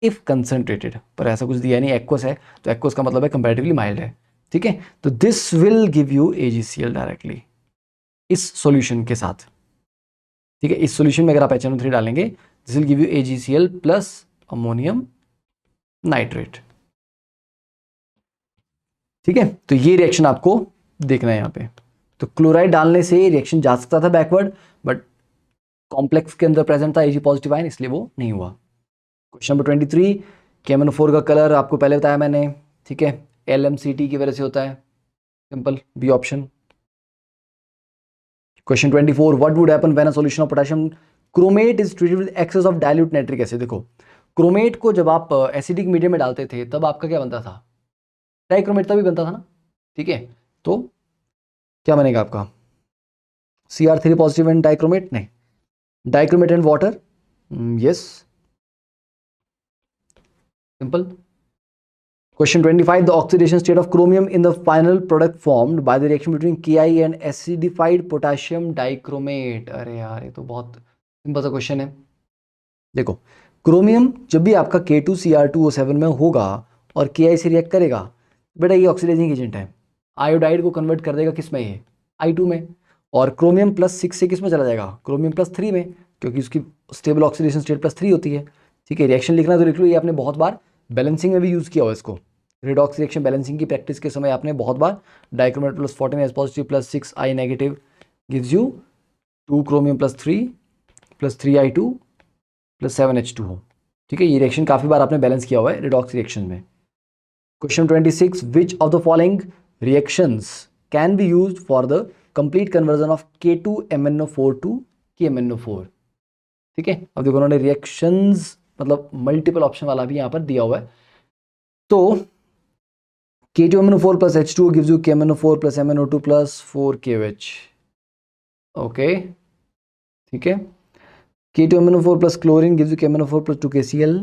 if concentrated, पर ऐसा कुछ दिया नहीं, एक्वस है तो एक्वस का मतलब है कंपैरेटिवली माइल्ड है, ठीक है। तो this will give you AgCl directly इस सॉल्यूशन के साथ, ठीक है, इस सॉल्यूशन में अगर आप HNO3 डालेंगे this will give you AgCl plus ammonium nitrate, ठीक है। तो ये रिएक्शन आपको देखना है यहाँ पे, तो क्लोराइड डालने से रिएक्शन जा सकता था बैकवर्ड, बट कॉम्प्लेक्स के अंदर प्रेजेंट था Ag पॉजिटिव आयन, इसलिए वो नहीं हुआ। क्वेश्चन नंबर 23, KMnO4 का कलर आपको पहले बताया मैंने, ठीक है, LMCT की वजह से होता है, simple, B option. Question 24, what would happen when a solution of potassium chromate is treated with excess of dilute nitric acid. देखो क्रोमेट को जब आप एसिडिक मीडियम में डालते थे तब आपका क्या बनता था, डाइक्रोमेट तभी बनता था ना, ठीक है, तो क्या बनेगा आपका Cr3 पॉजिटिव एंड डाइक्रोमेट, नहीं, dichromate and water, yes, simple. Question 25, the oxidation state of chromium in the final product formed by the reaction between Ki and acidified potassium dichromate। अरे यार ये तो बहुत सिंपल सा क्वेश्चन है। देखो chromium जब भी आपका K2Cr2O7 में होगा और Ki से रिएक्ट करेगा, बेटा ये ऑक्सीडाइजिंग एजेंट है, आयोडाइड को कन्वर्ट कर देगा किस में, ये I2 में, और क्रोमियम +6 से किस में चला जाएगा, क्रोमियम +3 में, क्योंकि उसकी स्टेबल ऑक्सीडेशन स्टेट +3 होती है, ठीक है। रिएक्शन लिखना तो लिख लो, ये आपने बहुत बार बैलेंसिंग में भी यूज़ किया हुआ इसको, रिडॉक्स रिएक्शन बैलेंसिंग की प्रैक्टिस के समय आपने बहुत बार dichromate +14 H positive +6 I negative gives you 2 chromium +3 +3 I2 +7 H2O, ठीक है। ये रिएक्शन काफ़ी बार आपने बैलेंस किया हुआ है रिडॉक्स रिएक्शन में। Question 26, which of the following reactions can be used for the complete conversion of K2MnO4 to KMnO4, ठीक है। अब देखो उन्होंने रिएक्शंस मतलब मल्टीपल ऑप्शन वाला भी यहाँ पर दिया हुआ है, तो K2MnO4 plus H2O gives you KMnO4 plus MnO2 plus 4KOH. Okay, ठीक है. K2MnO4 plus chlorine gives you KMnO4 plus 2KCl.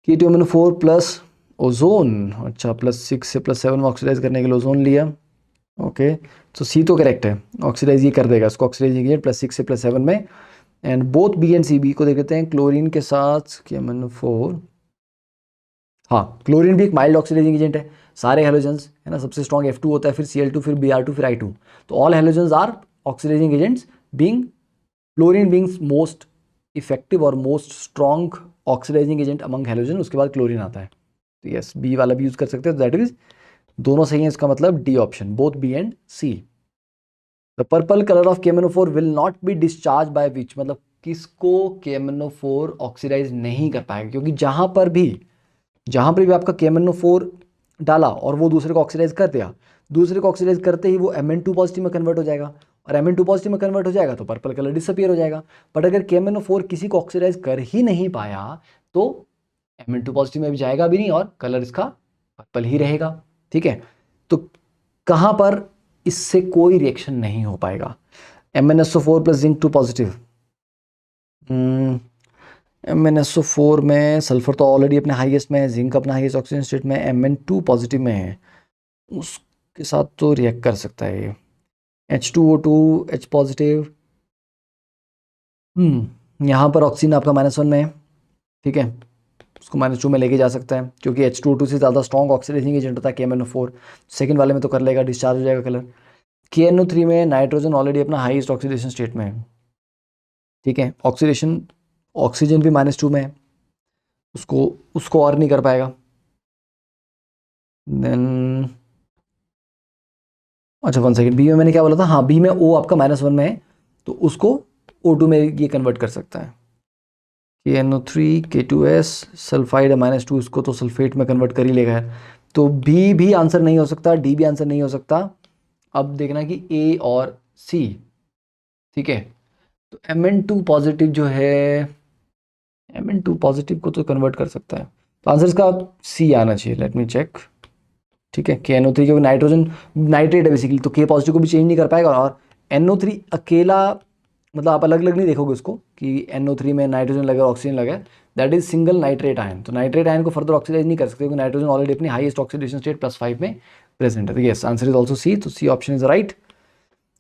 K2MnO4 plus ozone, अच्छा प्लस 6 से प्लस 7 में ऑक्सीडाइज करने के लिए ओजोन लिया. ओके, तो सी तो करेक्ट है, ऑक्सीडाइज ये कर देगा इसको, ऑक्सीडाइजिंग प्लस 6 से प्लस 7 में. And both B and C, B को देख लेते हैं. क्लोरीन के साथ KMnO4, हाँ क्लोरीन भी एक माइल्ड ऑक्सीडाइजिंग एजेंट है. सारे हेलोजेंस है ना, सबसे स्ट्रॉन्ग F2 होता है, फिर Cl2, फिर Br2, फिर I2. तो all halogens are oxidising agents, being chlorine being most effective और most strong oxidising agent among halogen. उसके बाद क्लोरीन आता है. तो यस, बी वाला भी यूज कर सकते हैं. दैट इज दोनों सही है, इसका मतलब D option, both B and C. The purple colour of KMnO4 will not be discharge by which, मतलब किसको KMnO4 ऑक्सीडाइज नहीं कर पाएगा, क्योंकि जहां पर भी आपका KMnO4 डाला और वो दूसरे को ऑक्सीडाइज कर दिया, दूसरे को ऑक्सीडाइज करते ही वो Mn2 पॉजिटिव में कन्वर्ट हो जाएगा, और Mn2 पॉजिटिव में कन्वर्ट हो जाएगा तो पर्पल कलर डिसअपियर हो जाएगा. बट अगर KMnO4 किसी को ऑक्सीडाइज कर ही नहीं पाया तो Mn2 पॉजिटिव में भी जाएगा भी नहीं और कलर इसका पर्पल ही रहेगा. ठीक है, तो कहां पर इससे कोई रिएक्शन नहीं हो पाएगा. MnSO4 plus zinc 2 positive, MnSO4 में सल्फर तो ऑलरेडी अपने हाईएस्ट में है, जिंक अपना हाईएस्ट ऑक्सीजन स्टेट में, Mn2 पॉजिटिव में है, उसके साथ तो रिएक्ट कर सकता है ये. H2O2 H पॉजिटिव, यहाँ पर ऑक्सीजन आपका -1 में है. ठीक है, उसको -2 में लेके जा सकता है, क्योंकि H2O2 से ज़्यादा स्ट्रॉन्ग ऑक्सीडाइजिंग एजेंट होता है KMnO4. सेकंड वाले में तो कर लेगा, डिस्चार्ज हो जाएगा कलर. KNO3 में नाइट्रोजन ऑलरेडी अपना हाईएस्ट ऑक्सीडेशन स्टेट में है. ठीक है, ऑक्सीडेशन ऑक्सीजन भी -2 में है, उसको और नहीं कर पाएगा. देन अच्छा 1 सेकेंड, बी में मैंने क्या बोला था, हाँ बी में O आपका -1 में है, तो उसको O2 में ये कन्वर्ट कर सकता है. KNO3 K2S सल्फाइड -2, इसको तो सल्फेट में कन्वर्ट कर ही लेगा. तो बी भी आंसर नहीं हो सकता, डी भी आंसर नहीं हो सकता. अब देखना कि ए और सी. ठीक है, तो Mn2 पॉजिटिव जो है, Mn2 पॉजिटिव को तो कन्वर्ट कर सकता है, तो आंसर इसका सी आना चाहिए. Let me check. ठीक है, KNO3 क्योंकि नाइट्रोजन नाइट्रेट है बेसिकली, तो K पॉजिटिव को भी चेंज नहीं कर पाएगा. और NO3 अकेला, मतलब आप अलग अलग नहीं देखोगे उसको कि NO3 में नाइट्रोजन लगा ऑक्सीजन लगा, that is single nitrate ion. तो नाइट्रेट आयन को फर्दर ऑक्सीडाइज नहीं कर सकते, क्योंकि नाइट्रोजन ऑलरेडी अपनी हाईएस्ट ऑक्सीडेशन स्टेट +5 में प्रेजेंट है. तो yes, answer is also C. तो C option is right.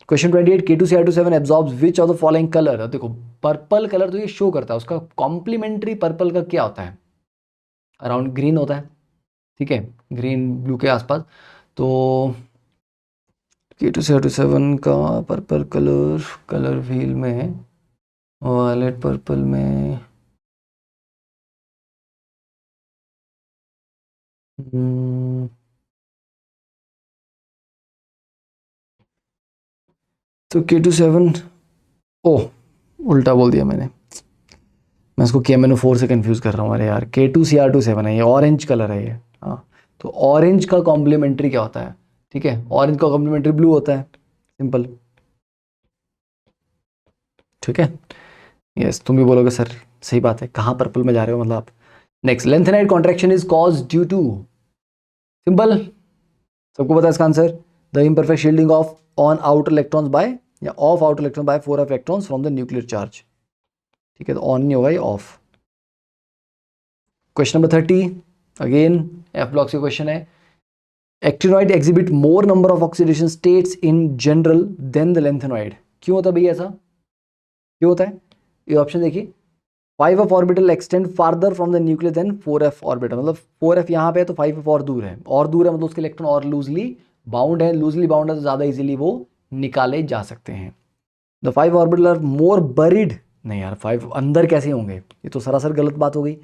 Question 28, K2Cr27 absorbs which of the following colour. देखो पर्पल कलर तो ये शो करता है, उसका कॉम्प्लीमेंट्री पर्पल का क्या होता है, अराउंड ग्रीन होता है. ठीक है, ग्रीन ब्लू के आसपास. तो K2Cr27 का पर्पल कलर व्हील में वायलेट पर्पल में तो K27, ओह उल्टा बोल दिया मैंने, मैं इसको KMnO4 से कंफ्यूज कर रहा हूँ. अरे यार, K2Cr27 है ये, ऑरेंज कलर है ये. हाँ, तो ऑरेंज का कॉम्प्लीमेंट्री क्या होता है. ठीक है, ऑरेंज का कॉम्प्लीमेंट्री ब्लू होता है, सिंपल. ठीक है, यस, तुम भी बोलोगे सर सही बात है, कहाँ पर्पल में जा रहे हो मतलब आप. Next, lanthanide contraction is cause due to. Simple, सबको पता है इसका answer. The imperfect shielding of on outer electrons by या of outer electron by 4 electrons from the nuclear charge. ठीक है, तो ऑन नहीं होगा, ये of. Question number 30, again F block से क्वेश्चन है. Actinoid exhibit more number of oxidation states in general than the lanthanoid. क्यों होता है भैया ऐसा, क्यों होता है? ये ऑप्शन देखिए. 5f orbital extend farther from the nucleus then 4f orbital, मतलब 4f यहाँ पे है तो 5f और दूर है, मतलब उसके इलेक्ट्रॉन और लूजली बाउंड है. लूजली बाउंड है तो ज़्यादा इजीली वो निकाले जा सकते हैं. The 5 orbital are more buried. नहीं यार, 5 अंदर कैसे होंगे, ये तो सरासर गलत बात हो गई.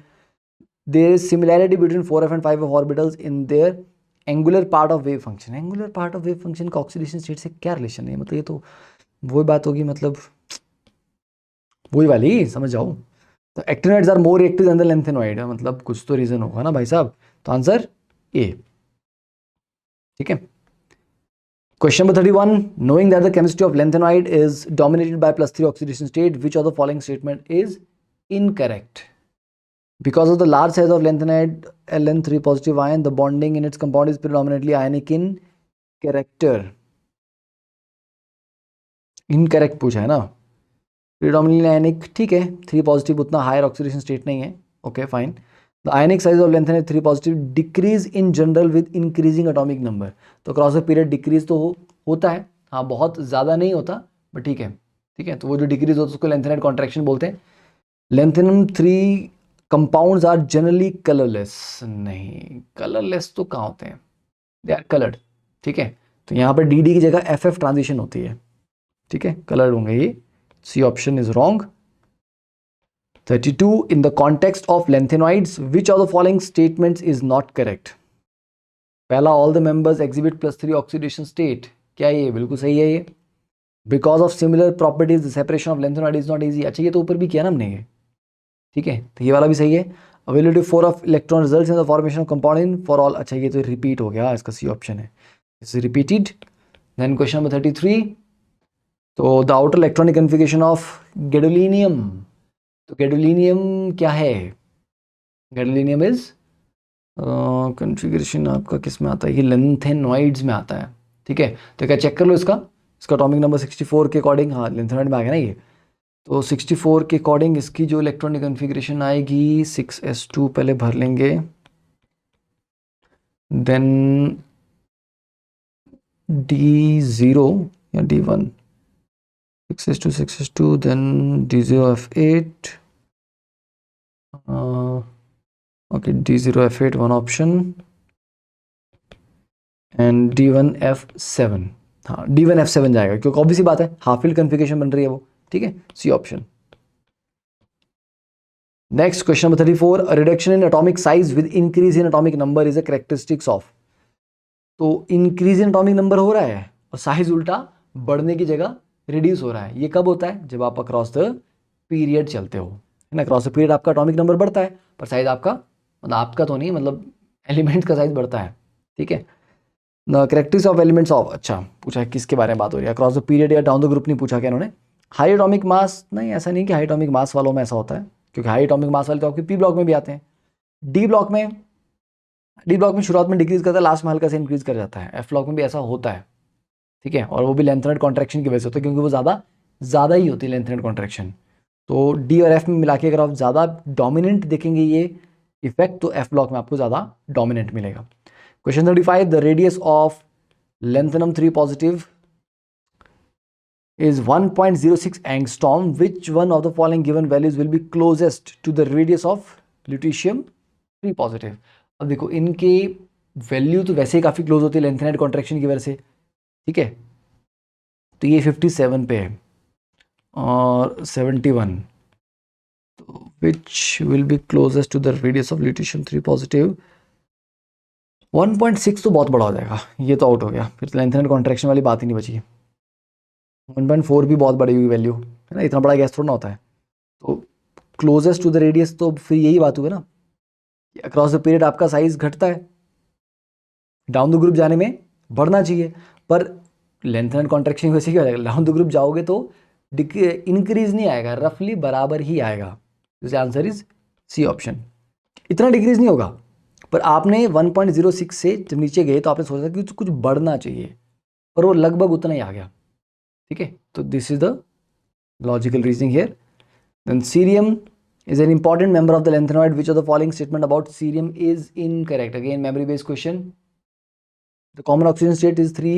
There is similarity between 4f and 5f orbitals in their angular part of wave function. Angular part of wave function का ऑक्सीडेशन स्टेट से क्या रिलेशन है, मतलब ये तो वही बात होगी, मतलब वही वाली, समझ जाओ. तो actinoids are more active than the lanthanoid, मतलब कुछ तो रीजन होगा ना भाई साहब. तो आंसर ए. ठीक है, question number 31, knowing that the chemistry of lanthanoid is dominated by +3 oxidation state, which of the following statement is incorrect. Because of the large size of lanthanide Ln3 positive ion, the bonding in its compound is predominantly ionic in character. Incorrect पूछा है ना, predominantly ionic, ठीक है. 3 positive उतना higher oxidation state नहीं है. Okay fine. The ionic size of lanthanide 3 positive decrease in general with increasing atomic number. तो cross the period decrease तो होता है, हाँ बहुत ज़्यादा नहीं होता बट ठीक है. ठीक है, तो वो जो डिक्रीज होता है उसको lanthanide कॉन्ट्रैक्शन बोलते हैं. lanthanum 3 compounds are generally colourless. नहीं, कलरलेस तो कहाँ होते हैं, दे आर कलर्ड. ठीक है, तो यहाँ पर डी की जगह FF ट्रांजिशन होती है. ठीक है, कलर्ड होंगे ये. C option is wrong. 32. In the context of lanthanoids, which of the following statements is not correct? पहला, all the members exhibit +3 oxidation state. क्या ये बिल्कुल सही है ये. Because of similar properties, the separation of lanthanoid is not easy. अच्छा, ये तो ऊपर भी किया ना हमने ये. ठीक है, तो ये वाला भी सही है. Availability 4 of electron results in the formation of compound in for all. अच्छा, ये तो रिपीट हो गया, इसका सी ऑप्शन है. This is repeated. Then question number 33. तो the outer electronic configuration of gadolinium. तो गैडोलिनियम क्या है, गैडोलिनियम इज कॉन्फ़िगरेशन आपका किस में आता है, ये लैंथेनॉइड्स में आता है. ठीक है, तो क्या चेक कर लो इसका अटॉमिक नंबर 64 के अकॉर्डिंग, हाँ लैंथेनॉइड में आ गया ना ये. तो 64 के अकॉर्डिंग इसकी जो इलेक्ट्रॉनिक कॉन्फ़िगरेशन आएगी 6s2 पहले भर लेंगे, देन D0 या D1, 6s2 then D0F8, okay D0F8 one option and D1F7. हाँ D1F7 जाएगा क्योंकि ऑब्वियसली बात है हाफ फील्ड कॉन्फ़िगरेशन बन रही है वो. ठीक है, C option. Next question number 34. Reduction in atomic size with increase in atomic number is a characteristics of. तो इंक्रीज इन एटॉमिक नंबर हो रहा है और साइज उल्टा बढ़ने की जगह रिड्यूस हो रहा है. ये कब होता है, जब आप अक्रॉस द पीरियड चलते हो, है ना. अक्रॉस द पीरियड आपका एटॉमिक नंबर बढ़ता है पर साइज आपका, मतलब आपका तो नहीं, मतलब एलिमेंट्स का साइज बढ़ता है. ठीक है, कैरेक्टरिस्टिक्स ऑफ एलिमेंट्स ऑफ. अच्छा, पूछा है किसके बारे में बात हो रही है, अक्रॉस द पीरियड या डाउन द ग्रुप नहीं पूछा क्या इन्होंने. हाई एटॉमिक मास, नहीं ऐसा नहीं कि हाई एटॉमिक मास वालों में ऐसा होता है, क्योंकि हाई एटॉमिक मास वाले तो आपके पी ब्लॉक में भी आते हैं. डी ब्लॉक में शुरुआत में डिक्रीज करता है, लास्ट में हल्का से इंक्रीज कर जाता है. एफ ब्लॉक में भी ऐसा होता है. ठीक है, और वो भी लैंथेनॉइड कॉन्ट्रैक्शन की वजह से होता है, क्योंकि वो ज़्यादा ही होती है लैंथेनॉइड कॉन्ट्रैक्शन. तो डी और एफ में मिला के अगर आप ज़्यादा डोमिनेंट देखेंगे ये इफेक्ट, तो एफ ब्लॉक में आपको ज़्यादा डोमिनेंट मिलेगा. Question 35. The radius of lanthanum 3 positive is 1.06 angstrom. Which one of the following given values will be closest to the radius of lutetium 3 positive? अब देखो इनके वैल्यू तो वैसे ही काफ़ी क्लोज होती है लैंथेनाइड कॉन्ट्रैक्शन की वजह से. ठीक है, तो ये 57 पे है और 71. तो which will be closest to the radius of lutetium 3 positive. 1.6 तो बहुत बड़ा हो जाएगा, ये तो आउट हो गया, फिर तो लैंथेनाइड कॉन्ट्रैक्शन वाली बात ही नहीं बची. 1.4 भी बहुत बड़ी हुई वैल्यू है ना, इतना बड़ा गैस थोड़ा ना होता है. तो क्लोजेस्ट टू द रेडियस, तो फिर यही बात हुई ना, अक्रॉस द पीरियड आपका साइज घटता है, डाउन द ग्रुप जाने में बढ़ना चाहिए, पर लैंथेनाइड कॉन्ट्रैक्शन वैसे क्या हो जाएगा, डाउन द ग्रुप जाओगे तो इंक्रीज नहीं आएगा, रफली बराबर ही आएगा. Answer is C option. इतना डिक्रीज नहीं होगा, पर आपने 1.06 से जब नीचे गए तो आपने सोचा कि कुछ बढ़ना चाहिए, पर वो लगभग उतना ही आ गया. ठीक है, तो this is the logical reasoning here. Then cerium is an important member of the lanthanoid. Which of the following statement about cerium is incorrect? Again memory based question. The common oxygen state is 3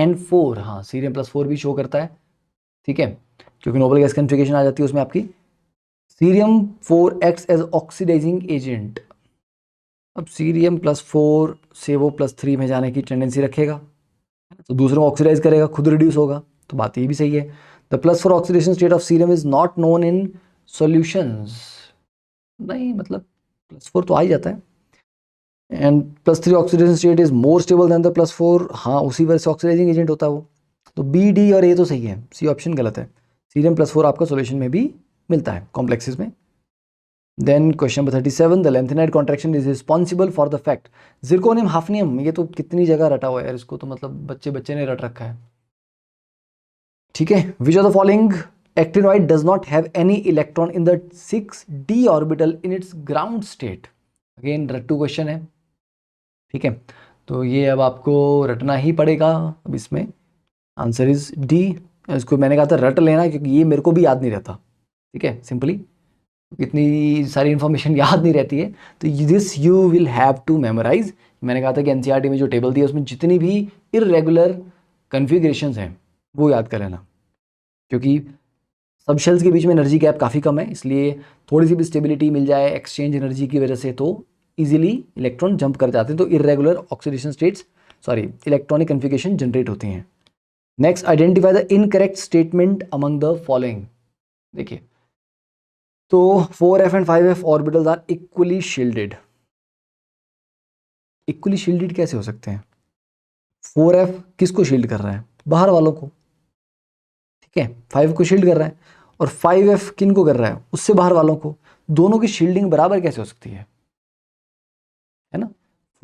and 4. हाँ, cerium +4 भी show करता है. ठीक है, क्योंकि noble gas configuration आ जाती है उसमें आपकी. Cerium 4 acts as oxidizing agent. अब सीरियम +4 से वो +3 में जाने की टेंडेंसी रखेगा, तो दूसरों को ऑक्सीडाइज करेगा, खुद रिड्यूस होगा, तो बात ये भी सही है. The +4 oxidation state of cerium is not known in solutions. नहीं, मतलब +4 तो आ ही जाता है. And +3 oxidation state is more stable than the +4. हाँ, उसी वजह से ऑक्सीडाइजिंग एजेंट होता है वो. तो बी, डी और ए तो सही है, सी ऑप्शन गलत है. सीरियम +4 आपका सॉल्यूशन में भी मिलता है, कॉम्प्लेक्सेस में. Then question number 37. The lanthanide contraction is responsible for the fact. Zirconium hafnium, ये तो कितनी जगह रटा हुआ है यार, इसको तो मतलब बच्चे ने रट रखा है. ठीक है, which are the following actinide does not have any electron in the 6d orbital in its ground state. Again रट्टू क्वेश्चन है, ठीक है, तो ये अब आपको रटना ही पड़ेगा. अब इसमें आंसर इज डी. इसको मैंने कहा था रट लेना क्योंकि ये मेरे को भी याद नहीं रहता, ठीक है, सिंपली इतनी सारी इन्फॉर्मेशन याद नहीं रहती है, तो this you will have to memorize. मैंने कहा था कि एनसीईआरटी में जो टेबल दिया उसमें जितनी भी इरेगुलर कन्फिग्रेशंस हैं वो याद कर लेना, क्योंकि सब शेल्स के बीच में एनर्जी गैप काफ़ी कम है, इसलिए थोड़ी सी भी स्टेबिलिटी मिल जाए एक्सचेंज एनर्जी की वजह से तो इजीली इलेक्ट्रॉन जंप कर जाते हैं, तो irregular oxidation states electronic configuration generate होती हैं. Next, identify the incorrect statement among the following. देखिए, तो 4f and 5f orbitals are equally shielded. Equally shielded कैसे हो सकते हैं? 4f किसको शील्ड कर रहा है? बाहर वालों को, ठीक है, 5 को शील्ड कर रहा है, और 5f किन को कर रहा है? उससे बाहर वालों को. दोनों की शील्डिंग बराबर कैसे हो सकती है ना?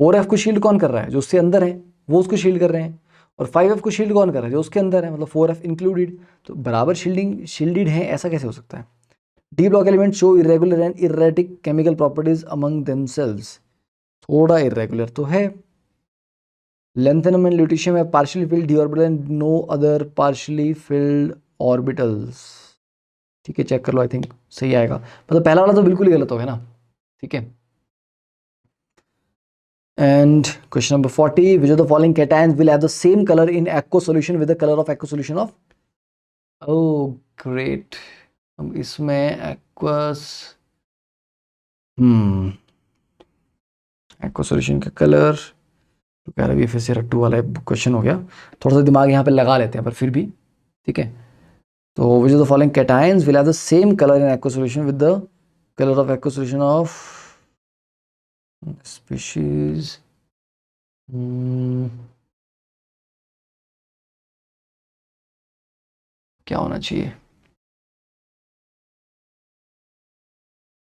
4f को शील्ड कौन कर रहा है? जो उससे अंदर है वो उसको शील्ड कर रहे हैं, और 5f को शील्ड कौन कर रहा है? जो उसके अंदर है, मतलब 4f इंक्लूडेड. तो बराबर शील्डेड है, ऐसा कैसे हो सकता है? D block element show irregular and erratic chemical properties among themselves. थोड़ा इरेगुलर तो है. lanthanum and lutetium have partially filled d orbital and no other partially filled orbitals. ठीक है, चेक कर लो, आई थिंक सही आएगा. मतलब पहला वाला तो बिल्कुल ही गलत हो गया ना, ठीक है. And question number 40, which of the following cations will have the same color in aqueous solution with the color of aqueous solution of. oh great. अब इसमें aqueous aqueous solution का कलर तो कह रहा है, फिर से रट्टू वाला क्वेश्चन हो गया. थोड़ा सा दिमाग यहाँ पे लगा लेते हैं पर फिर भी, ठीक है. तो which of the following cations will have the same color in aqueous solution with the color of aqueous solution of species. क्या होना चाहिए?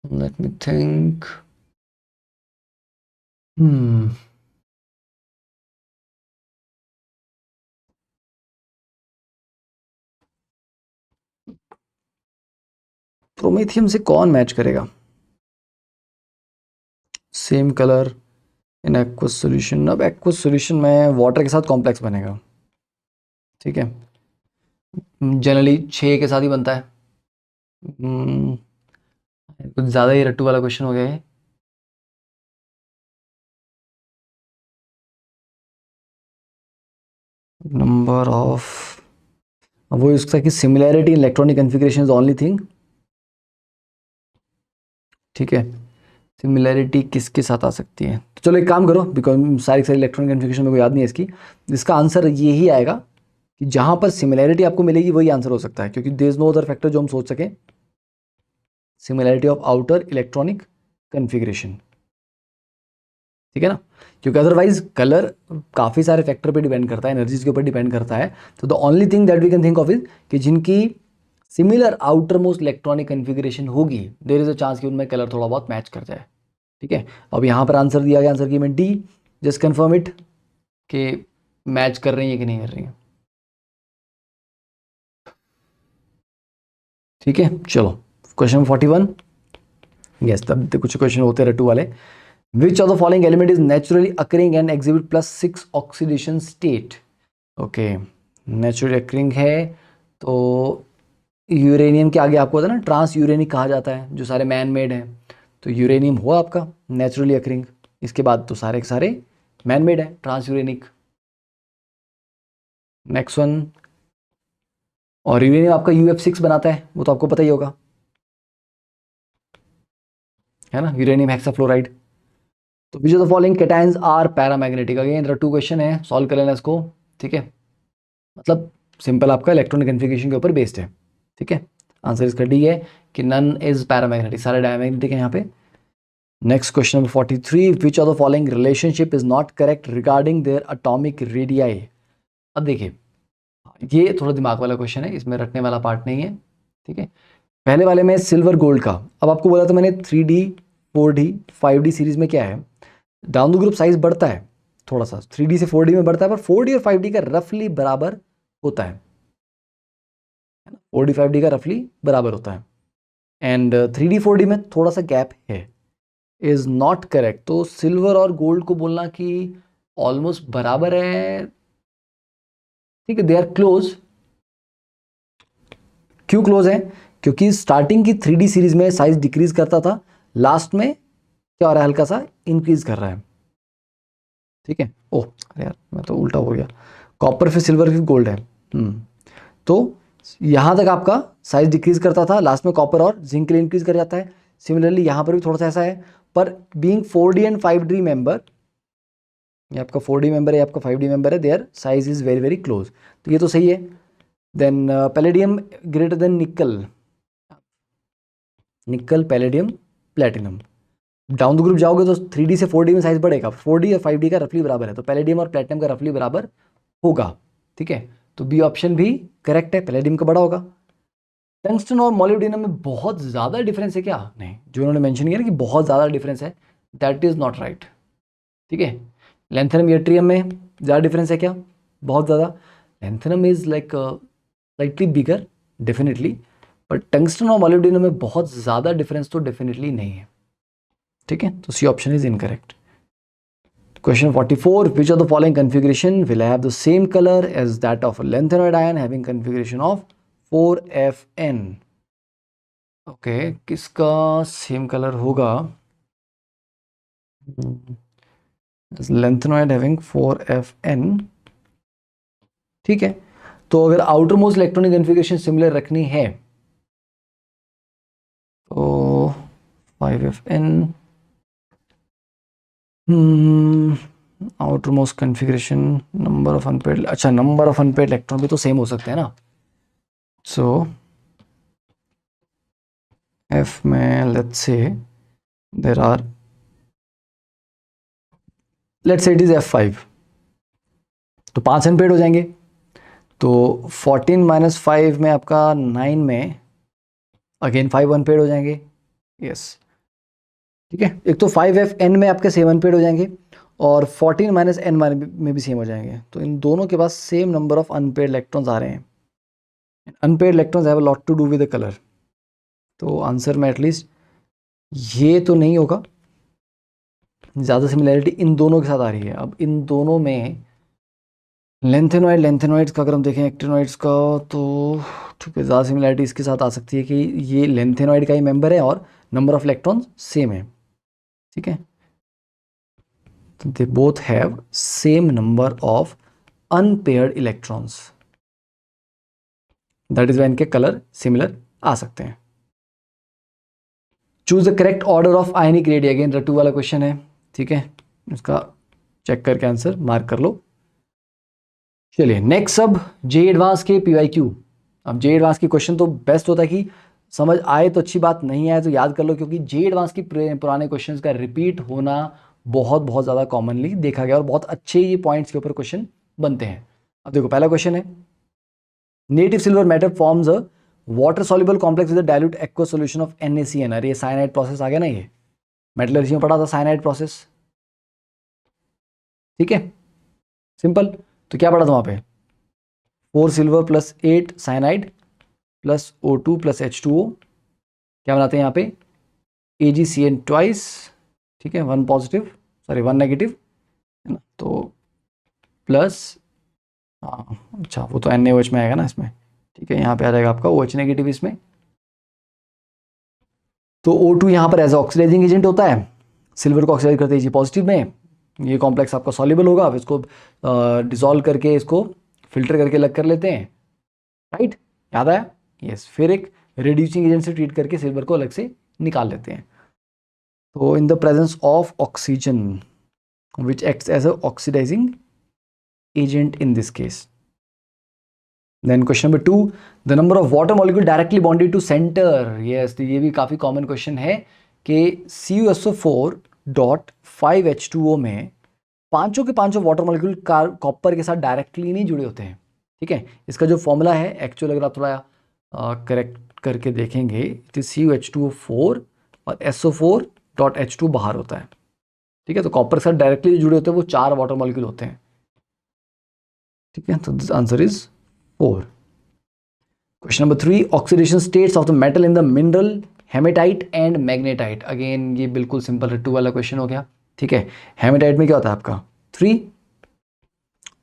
Let me think. प्रोमेथियम से कौन मैच करेगा? Same colour in aqueous solution. अब aqueous solution में water के साथ कॉम्प्लेक्स बनेगा, ठीक है, जनरली 6 के साथ ही बनता है. कुछ ज़्यादा ही रट्टू वाला क्वेश्चन हो गया है. नंबर ऑफ, वो इसका कि similarity in electronic configuration is only thing, ठीक है. सिमिलैरिटी किसके साथ आ सकती है? तो चलो एक काम करो, बिकॉज सारी इलेक्ट्रॉनिक कन्फिग्रेशन मेरे को याद नहीं है इसकी. इसका आंसर यही आएगा कि जहां पर सिमिलैरिटी आपको मिलेगी वही आंसर हो सकता है, क्योंकि there is no other factor जो हम सोच सकें. Similarity of outer electronic configuration, ठीक है ना, क्योंकि अदरवाइज कलर काफ़ी सारे फैक्टर पे डिपेंड करता है, एनर्जीज के ऊपर डिपेंड करता है. तो the only thing that we can think of is कि जिनकी similar outer most electronic configuration होगी, देयर इज अ चांस कि उनमें कलर थोड़ा बहुत मैच कर जाए, ठीक है. अब यहाँ पर आंसर दिया गया, आंसर की मैं डी. जस्ट कन्फर्म इट कि मैच कर रही है कि नहीं कर रही है, ठीक है. चलो क्वेश्चन 41. यस, तब कुछ क्वेश्चन होते हैं रट्टू वाले. Which of the following element is naturally occurring and exhibit +6 oxidation state? Okay, naturally occurring है तो यूरेनियम के आगे आपको होता है ना ट्रांस यूरेनिक कहा जाता है, जो सारे मैन मेड हैं. तो यूरेनियम हुआ आपका नेचुरली अक्रिंग, इसके बाद तो सारे के सारे मैन मेड है ट्रांस यूरेनिक. नेक्स्ट वन, और यूरेनियम आपका UF6 बनाता है, वो तो आपको पता ही होगा, है ना, यूरेनियम हेक्साफ्लोराइड. तो which of the following cations are paramagnetic? Again रट्टू क्वेश्चन है, सॉल्व कर लेना इसको, ठीक है. मतलब सिंपल आपका इलेक्ट्रॉनिक कन्फिग्रेशन के ऊपर बेस्ड है, ठीक है. आंसर इसका डी है कि नन इज पैरामैग्नेटिक, सारे डायमैग्नेटिक है यहाँ पे. Next question number 43, which of the following relationship is not correct regarding their atomic radii? अब देखिए, ये थोड़ा दिमाग वाला क्वेश्चन है, इसमें रटने वाला पार्ट नहीं है, ठीक है. पहले वाले में सिल्वर गोल्ड का, अब आपको बोला था मैंने 3D 4D 5D सीरीज में क्या है, डाउन द ग्रुप साइज बढ़ता है थोड़ा सा, 3D से 4D में बढ़ता है, पर 4D और 5D का रफली बराबर होता है. है ना, 4D 5D का रफली बराबर होता है। एंड 3D 4D में थोड़ा सा गैप है, इज नॉट करेक्ट। तो सिल्वर और गोल्ड को बोलना कि ऑलमोस्ट बराबर है, ठीक है, दे आर क्लोज। क्यों क्लोज है? क्योंकि स्टार्टिंग की 3D सीरीज में साइज डिक्रीज करता था, लास्ट में क्या हो रहा है, हल्का सा इंक्रीज कर रहा है, ठीक है। ओह अरे यार, मैं तो उल्टा हो गया, कॉपर फिर सिल्वर फिर गोल्ड है। तो यहां तक आपका साइज डिक्रीज करता था, लास्ट में कॉपर और जिंक के लिए इंक्रीज कर जाता है। सिमिलरली यहां पर भी थोड़ा सा ऐसा है, पर being 4D and 5D member, ये आपका 4D मेंबर है, आपका 5D मेंबर है, their size is very very close, तो ये तो सही है। देन पैलेडियम ग्रेटर देन निकल, निकल palladium platinum. Down the group जाओगे तो 3D से 4D में साइज बढ़ेगा, 4D और 5D का रफली बराबर है, तो पैलेडियम और प्लेटिनम का रफली बराबर होगा, ठीक है। तो बी ऑप्शन भी करेक्ट है, पैलेडियम का बड़ा होगा। टंगस्टन और मोलिब्डेनम में बहुत ज़्यादा डिफरेंस है क्या? नहीं, जो उन्होंने मेंशन किया ना कि बहुत ज़्यादा डिफरेंस है, दैट इज़ नॉट राइट, ठीक है। लैंथेनम यट्रियम में ज़्यादा डिफरेंस है क्या? बहुत ज़्यादा। Lanthanum is like slightly bigger definitely, but tungsten और मोलिब्डेनम में बहुत ज़्यादा डिफरेंस तो डेफिनेटली नहीं है, ठीक है। तो C option is incorrect. Question 44, which of the following configuration will have the same color as that of a lanthanoid ion having configuration of 4Fn? Okay, किसका सेम कलर होगा? लैंथेनॉइड हैविंग 4Fn, ठीक है। तो अगर outer most electronic configuration similar रखनी है तो 5Fn, outer most configuration, number of unpaid, अच्छा नंबर ऑफ अनपेड इलेक्ट्रॉन भी तो सेम हो सकते हैं ना। सो F में let's say there are, let's say it is F5, तो 5 अनपेड हो जाएंगे, तो 14 माइनस 5 में आपका 9 में अगेन 5 अनपेड हो जाएंगे, यस, ठीक है। एक तो 5Fn में आपके 7 अनपेड हो जाएंगे और 14 माइनस एन में भी सेम हो जाएंगे, तो इन दोनों के पास same number of unpaired electrons आ रहे हैं। Unpaired electrons have a lot to do with the colour, तो आंसर में एटलीस्ट ये तो नहीं होगा, ज़्यादा सिमिलैरिटी इन दोनों के साथ आ रही है। अब इन दोनों में लेंथेनॉइड्स का अगर हम देखें एक्टिनॉइड्स का, तो ठीक है, ज़्यादा सिमिलैरिटी इसके साथ आ सकती है कि ये लेंथेनॉइड का ही मेंबर है और नंबर ऑफ इलेक्ट्रॉन्स सेम है, ठीक है। तो they both have same number of unpaired electrons, that is when इनके कलर सिमिलर आ सकते हैं। Choose the correct order of ionic radii, again रटू वाला क्वेश्चन है, ठीक है, इसका चेक करके आंसर मार्क कर लो। चलिए नेक्स्ट, अब जे एडवांस के PYQ। अब जे एडवांस की क्वेश्चन तो बेस्ट होता है कि समझ आए तो अच्छी बात, नहीं आए तो याद कर लो, क्योंकि जे एडवांस की पुराने क्वेश्चंस का रिपीट होना बहुत बहुत ज़्यादा कॉमनली देखा गया और बहुत अच्छे ये पॉइंट्स के ऊपर क्वेश्चन बनते हैं। अब देखो पहला क्वेश्चन है, native silver metal forms a water soluble complex with dilute aqua solution of NaCN। अरे ये साइनाइड प्रोसेस आ गया ना, ये मेटलर्जी में पढ़ा था साइनाइड प्रोसेस, ठीक है, सिंपल। तो क्या पढ़ा था वहां पे, 4 silver plus 8 cyanide plus O2 plus H2O, क्या बनाते हैं यहाँ पे, AgCN ट्वाइस, ठीक है, 1 पॉजिटिव सॉरी 1 नेगेटिव, है ना, तो प्लस, हाँ अच्छा वो तो NaOH में आएगा ना इसमें, ठीक है, यहाँ पे आ जाएगा आपका OH नेगेटिव इसमें। तो O2 यहाँ पर एज ऑक्सीडाइजिंग एजेंट होता है, सिल्वर को ऑक्सीडाइज करते हैं पॉजिटिव में, ये कॉम्प्लेक्स आपका सॉल्युबल होगा, अब इसको डिसॉल्व करके इसको फिल्टर करके अलग कर लेते हैं, राइट, याद आया, यस। फिर एक रिड्यूसिंग एजेंट से ट्रीट करके सिल्वर को अलग से निकाल लेते हैं। तो in the presence of oxygen which acts as a oxidizing agent in this case. Then question number 2, the number of water molecule directly bonded to centre. Yes, तो ये भी काफ़ी कॉमन क्वेश्चन है कि CuSO4 डॉट 5H2O में पांचों के पांचों वाटर मॉलिक्यूल कॉपर के साथ डायरेक्टली नहीं जुड़े होते हैं, ठीक है। इसका जो फॉर्मूला है एक्चुअल, अगर आप थोड़ा करेक्ट करके देखेंगे, तो CuH2O4 और SO4 डॉट H2 बाहर होता है, ठीक है। तो कॉपर के साथ डायरेक्टली जुड़े होते हैं वो 4 वाटर मॉलिक्यूल होते हैं, ठीक है। तो this answer is 4। Question number 3, oxidation states of the metal in the mineral hematite and magnetite. Again ये बिल्कुल सिंपल रट्टू वाला क्वेश्चन हो गया, ठीक है। हेमेटाइट में क्या होता है आपका 3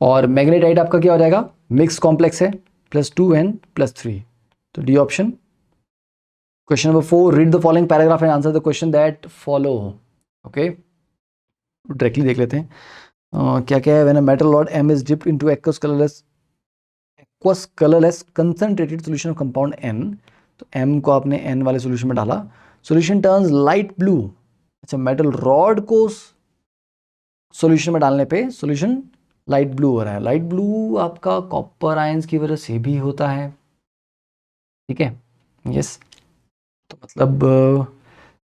और मैग्नेटाइट आपका क्या हो जाएगा, मिक्स कॉम्प्लेक्स है, +2n+3, तो D option. Question number 4, read the following paragraph and answer the question that follow. Okay, directly देख लेते हैं क्या क्या है। When a metal rod m is dipped into aqueous colorless concentrated solution of compound n, तो m को आपने n वाले सॉल्यूशन में डाला, सॉल्यूशन टर्न्स लाइट ब्लू। अच्छा, मेटल रॉड को सॉल्यूशन में डालने पे सॉल्यूशन लाइट ब्लू हो रहा है। लाइट ब्लू आपका कॉपर आयंस की वजह से भी होता है, ठीक है। यस, तो मतलब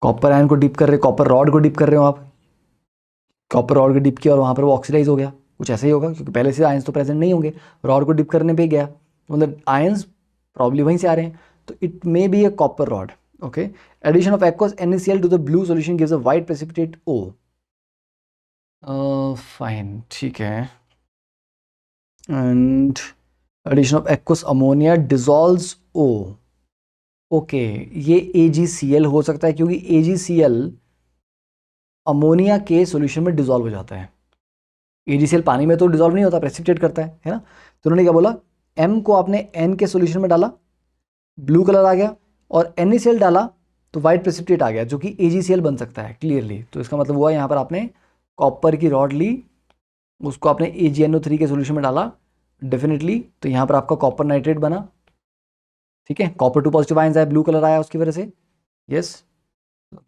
कॉपर आयन को डिप कर रहे, कॉपर रॉड को डिप कर रहे हो आप, कॉपर रॉड को डिप किया और वहाँ पर वो ऑक्सीडाइज हो गया, कुछ ऐसा ही होगा क्योंकि पहले से आयंस तो प्रेजेंट नहीं होंगे, रॉड को डिप करने पे गया, मतलब आयंस प्रॉब्ली वहीं से आ रहे हैं, तो it may be a copper rod. Okay, addition of aqueous NaCl to the blue solution gives a white precipitate O। Fine, ठीक है। And addition of aqueous ammonia dissolves O। Okay, ये AgCl हो सकता है क्योंकि AgCl अमोनिया के solution में dissolve हो जाता है। AgCl पानी में तो डिजॉल्व नहीं होता, प्रेसिपिटेट करता है ना। तो उन्होंने क्या बोला, M को आपने N के सॉल्यूशन में डाला, ब्लू कलर आ गया, और NaCl डाला तो वाइट प्रेसिपिटेट आ गया जो कि AgCl बन सकता है क्लियरली। तो इसका मतलब हुआ यहाँ पर आपने कॉपर की रॉड ली, उसको आपने AgNO3 के सॉल्यूशन में डाला डेफिनेटली, तो यहाँ पर आपका कॉपर नाइट्रेट बना, ठीक है। कॉपर 2 पॉजिटिव आयंस आया, ब्लू कलर आया उसकी वजह से, yes,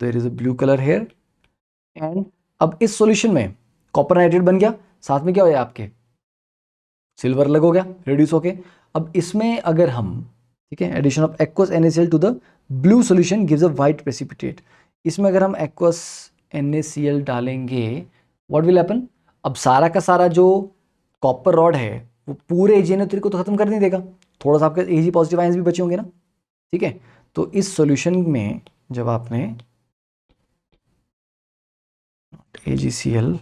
there is a blue colour here. And अब इस सॉल्यूशन में कॉपर नाइट्रेट बन गया, साथ में क्या हो गया आपके सिल्वर अलग हो गया रिड्यूस होके। अब इसमें अगर हम, ठीक है, addition of aqueous NaCl to the blue solution gives a white precipitate, इसमें अगर हम aqueous NaCl डालेंगे व्हाट विल हैपन, अब सारा का सारा जो कॉपर रॉड है वो पूरे AgNO3 को तो खत्म कर नहीं देगा, थोड़ा सा आपके Ag पॉजिटिव आयंस भी बचे होंगे ना, ठीक है। तो इस सॉल्यूशन में जब आपने AgCl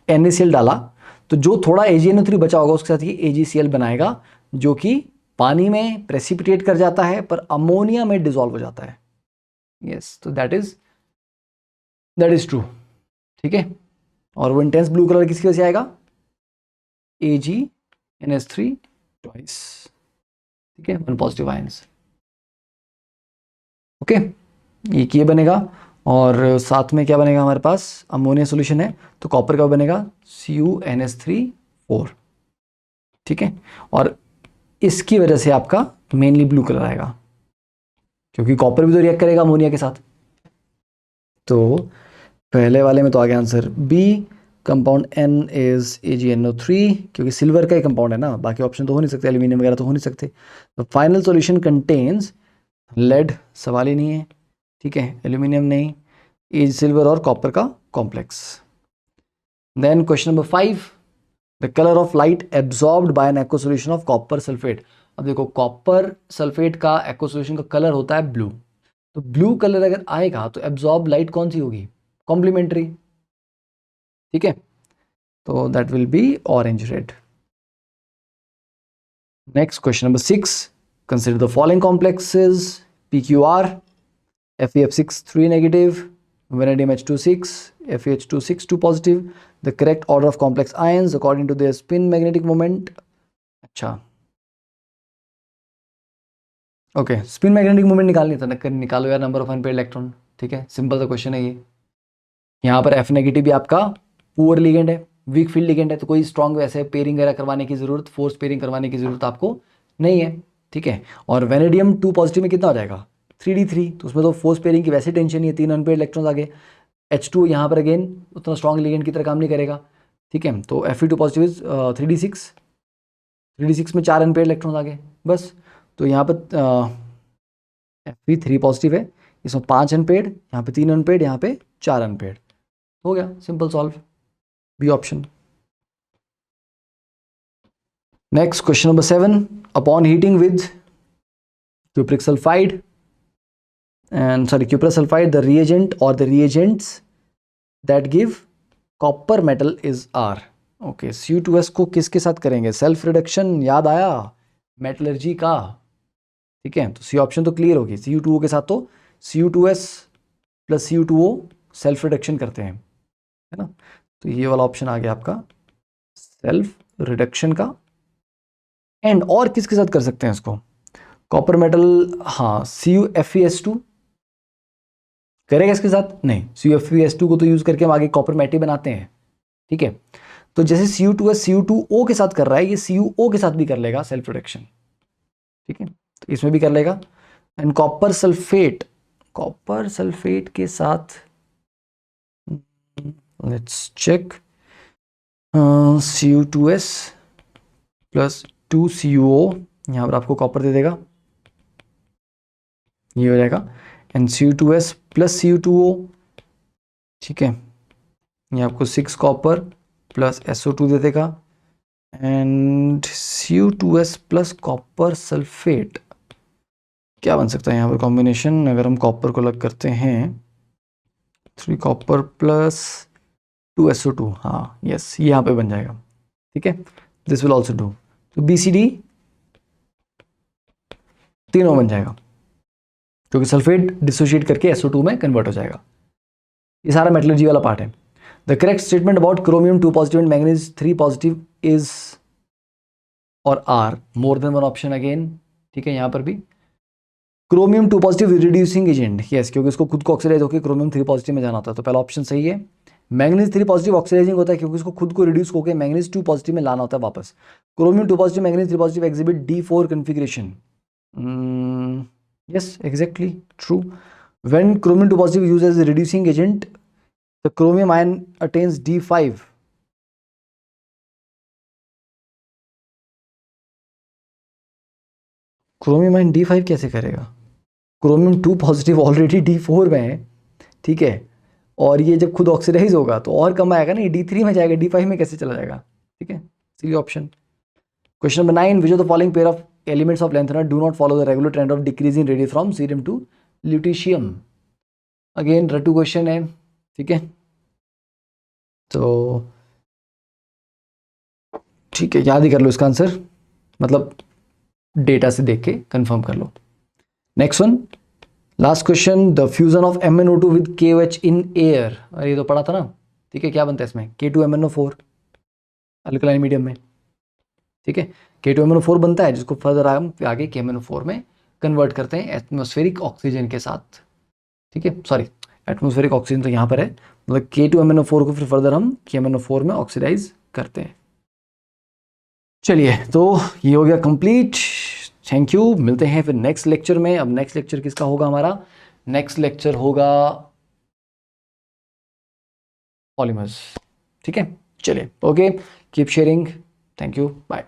NaCl डाला तो जो थोड़ा AgNO3 बचा होगा उसके साथ ये AgCl बनाएगा जो कि पानी में प्रेसिपिटेट कर जाता है पर अमोनिया में डिसॉल्व हो जाता है। यस, तो दैट इज ट्रू, ठीक है। और वो इंटेंस ब्लू कलर किसकी वजह से आएगा, AgNH3 ट्वाइस, ठीक है, 1 पॉजिटिव आयंस। ओके, ये बनेगा, और साथ में क्या बनेगा हमारे पास, अमोनिया सॉल्यूशन है तो कॉपर का बनेगा CuNH3 4, ठीक है। और इसकी वजह से आपका मेनली ब्लू कलर आएगा क्योंकि कॉपर भी तो रिएक्ट करेगा अमोनिया के साथ। तो पहले वाले में तो आ गया answer B, compound N is AgNO3 क्योंकि सिल्वर का ही कंपाउंड है ना, बाकी ऑप्शन तो हो नहीं सकते, एल्यूमिनियम वगैरह तो हो नहीं सकते। तो फाइनल सॉल्यूशन कंटेन्स लेड, सवाल ही नहीं है, ठीक है, एल्यूमिनियम नहीं, एज सिल्वर और कॉपर का complex. Then question number 5, the colour of light absorbed by an aqua solution of copper sulphate. अब देखो कॉपर सल्फेट का एक्वा सॉल्यूशन का कलर होता है ब्लू, तो ब्लू कलर अगर आएगा तो एब्जॉर्ब लाइट कौन सी होगी, कॉम्प्लीमेंट्री, ठीक है, तो that will be orange red. Next question number 6, consider the following complexes PQR, FeF6 3 negative, vanadium H26, FeH26 2 positive, the correct order of complex ions according to their spin magnetic moment। अच्छा, okay, spin magnetic moment निकालनी था, निकालो यार number of unpaired electron, ठीक है, simple सा question है ये। यहाँ पर F नेगेटिव भी आपका पुअर लिगेंड है, वीक फील्ड लिगेंड है, तो कोई स्ट्रॉन्ग वैसे पेयरिंग वगैरह करवाने की जरूरत, फोर्स पेयरिंग करवाने की जरूरत आपको नहीं है, ठीक है। और वेनेडियम 2 पॉजिटिव में कितना हो जाएगा 3d3, तो उसमें तो फोर्स पेयरिंग की वैसे टेंशन नहीं है, 3 अनपेयर्ड इलेक्ट्रॉन्स आ गए। H2 यहाँ पर अगेन उतना स्ट्रॉन्ग लिगेंड की तरह काम नहीं करेगा, ठीक है, तो Fe2 पॉजिटिव 3d6, 3d6 में 4 अनपेयर्ड इलेक्ट्रॉन्स आ गए बस। तो यहाँ पर Fe3 पॉजिटिव है, इसमें 5 अनपेयर्ड, यहाँ पे 3 अनपेयर्ड, यहाँ पे 4 अनपेयर्ड, हो गया simple solve, B option. Next question number 7, upon heating with cupric sulfide cuprous sulfide, the reagent or the reagents that give copper metal is R। Okay, Cu2S को किसके साथ करेंगे, सेल्फ रिडक्शन, याद आया मेटलर्जी का, ठीक है, तो सी ऑप्शन तो क्लियर होगी। Cu2O के साथ तो Cu2S plus Cu2O self reduction करते हैं, है ना। तो ये वाला ऑप्शन आ गया आपका सेल्फ रिडक्शन का। एंड और किसके साथ कर सकते हैं इसको, कॉपर मेटल, हाँ CuFeS2 करेगा इसके साथ, नहीं CuFeS2 को तो यूज करके हम आगे कॉपर मेट ही बनाते हैं, ठीक है। तो जैसे Cu2S Cu2O के साथ कर रहा है, ये CuO के साथ भी कर लेगा सेल्फ रिडक्शन, ठीक है, तो इसमें भी कर लेगा। एंड कॉपर सल्फेट के साथ let's check, Cu2S plus 2CuO, यहाँ पर आपको कॉपर दे देगा, ये हो जाएगा। एंड Cu2S प्लस Cu2O, ठीक है, ये आपको 6 कॉपर प्लस SO2 दे देगा। And Cu2S plus copper sulphate, क्या बन सकता है यहाँ पर कॉम्बिनेशन, अगर हम कॉपर को अलग करते हैं 3 कॉपर प्लस 2 SO2, हाँ यस, ये यहाँ पे बन जाएगा, ठीक है। दिस विल ऑल्सो डू, तो BCD तीनों बन जाएगा, क्योंकि सल्फेट डिसोशिएट करके SO2 में कन्वर्ट हो जाएगा। ये सारा मेटलर्जी वाला पार्ट है। The correct statement about chromium 2 positive and manganese 3 positive is और are more than one option again, ठीक है। यहाँ पर भी chromium 2 positive reducing agent, yes, क्योंकि इसको खुद को ऑक्सीडाइज होकर क्रोमियम 3 पॉजिटिव में जाना होता है, तो पहला ऑप्शन सही है। मैंगनीज 3 पॉजिटिव ऑक्सीडाइजिंग होता है, क्योंकि इसको खुद को रिड्यूस होकर मैंगनीज 2 पॉजिटिव में लाना होता है वापस। Chromium 2 positive manganese 3 positive exhibit D4 configuration, yes, exactly true. When chromium 2 positive used as a reducing agent, the chromium ion attains D5. Chromium ion D5 कैसे करेगा, क्रोमियम 2 पॉजिटिव ऑलरेडी D4 में है, ठीक है, और ये जब खुद ऑक्सीडाइज होगा तो और कम आएगा ना, ये D3 में जाएगा, D5 में कैसे चला जाएगा, ठीक है, C option. Question number 9, which of the following pair of elements of lanthanoid do not follow the regular trend of decreasing radius from cerium to lutetium. Again रटू क्वेश्चन है, ठीक है, तो ठीक है, याद ही कर लो इसका आंसर, मतलब डेटा से देख के कंफर्म कर लो। Next one, last question, the fusion of MnO2 with KOH in air, अरे ये तो पढ़ा था ना, ठीक है, क्या बनता है इसमें K2MnO4 अल्कलाइन मीडियम में, ठीक है, K2MnO4 बनता है, जिसको फर्दर हम आगे KMnO4 में कन्वर्ट करते हैं एटमॉस्फेरिक ऑक्सीजन के साथ, ठीक है, सॉरी एटमॉस्फेरिक ऑक्सीजन तो यहाँ पर है, मतलब K2MnO4 को फिर फर्दर हम KMnO4 में ऑक्सीडाइज करते हैं। चलिए, तो ये हो गया कंप्लीट, थैंक यू, मिलते हैं फिर नेक्स्ट लेक्चर में। अब नेक्स्ट लेक्चर किसका होगा हमारा, नेक्स्ट लेक्चर होगा पॉलीमर्स, ठीक है, चलिए, okay, keep sharing, thank you, bye.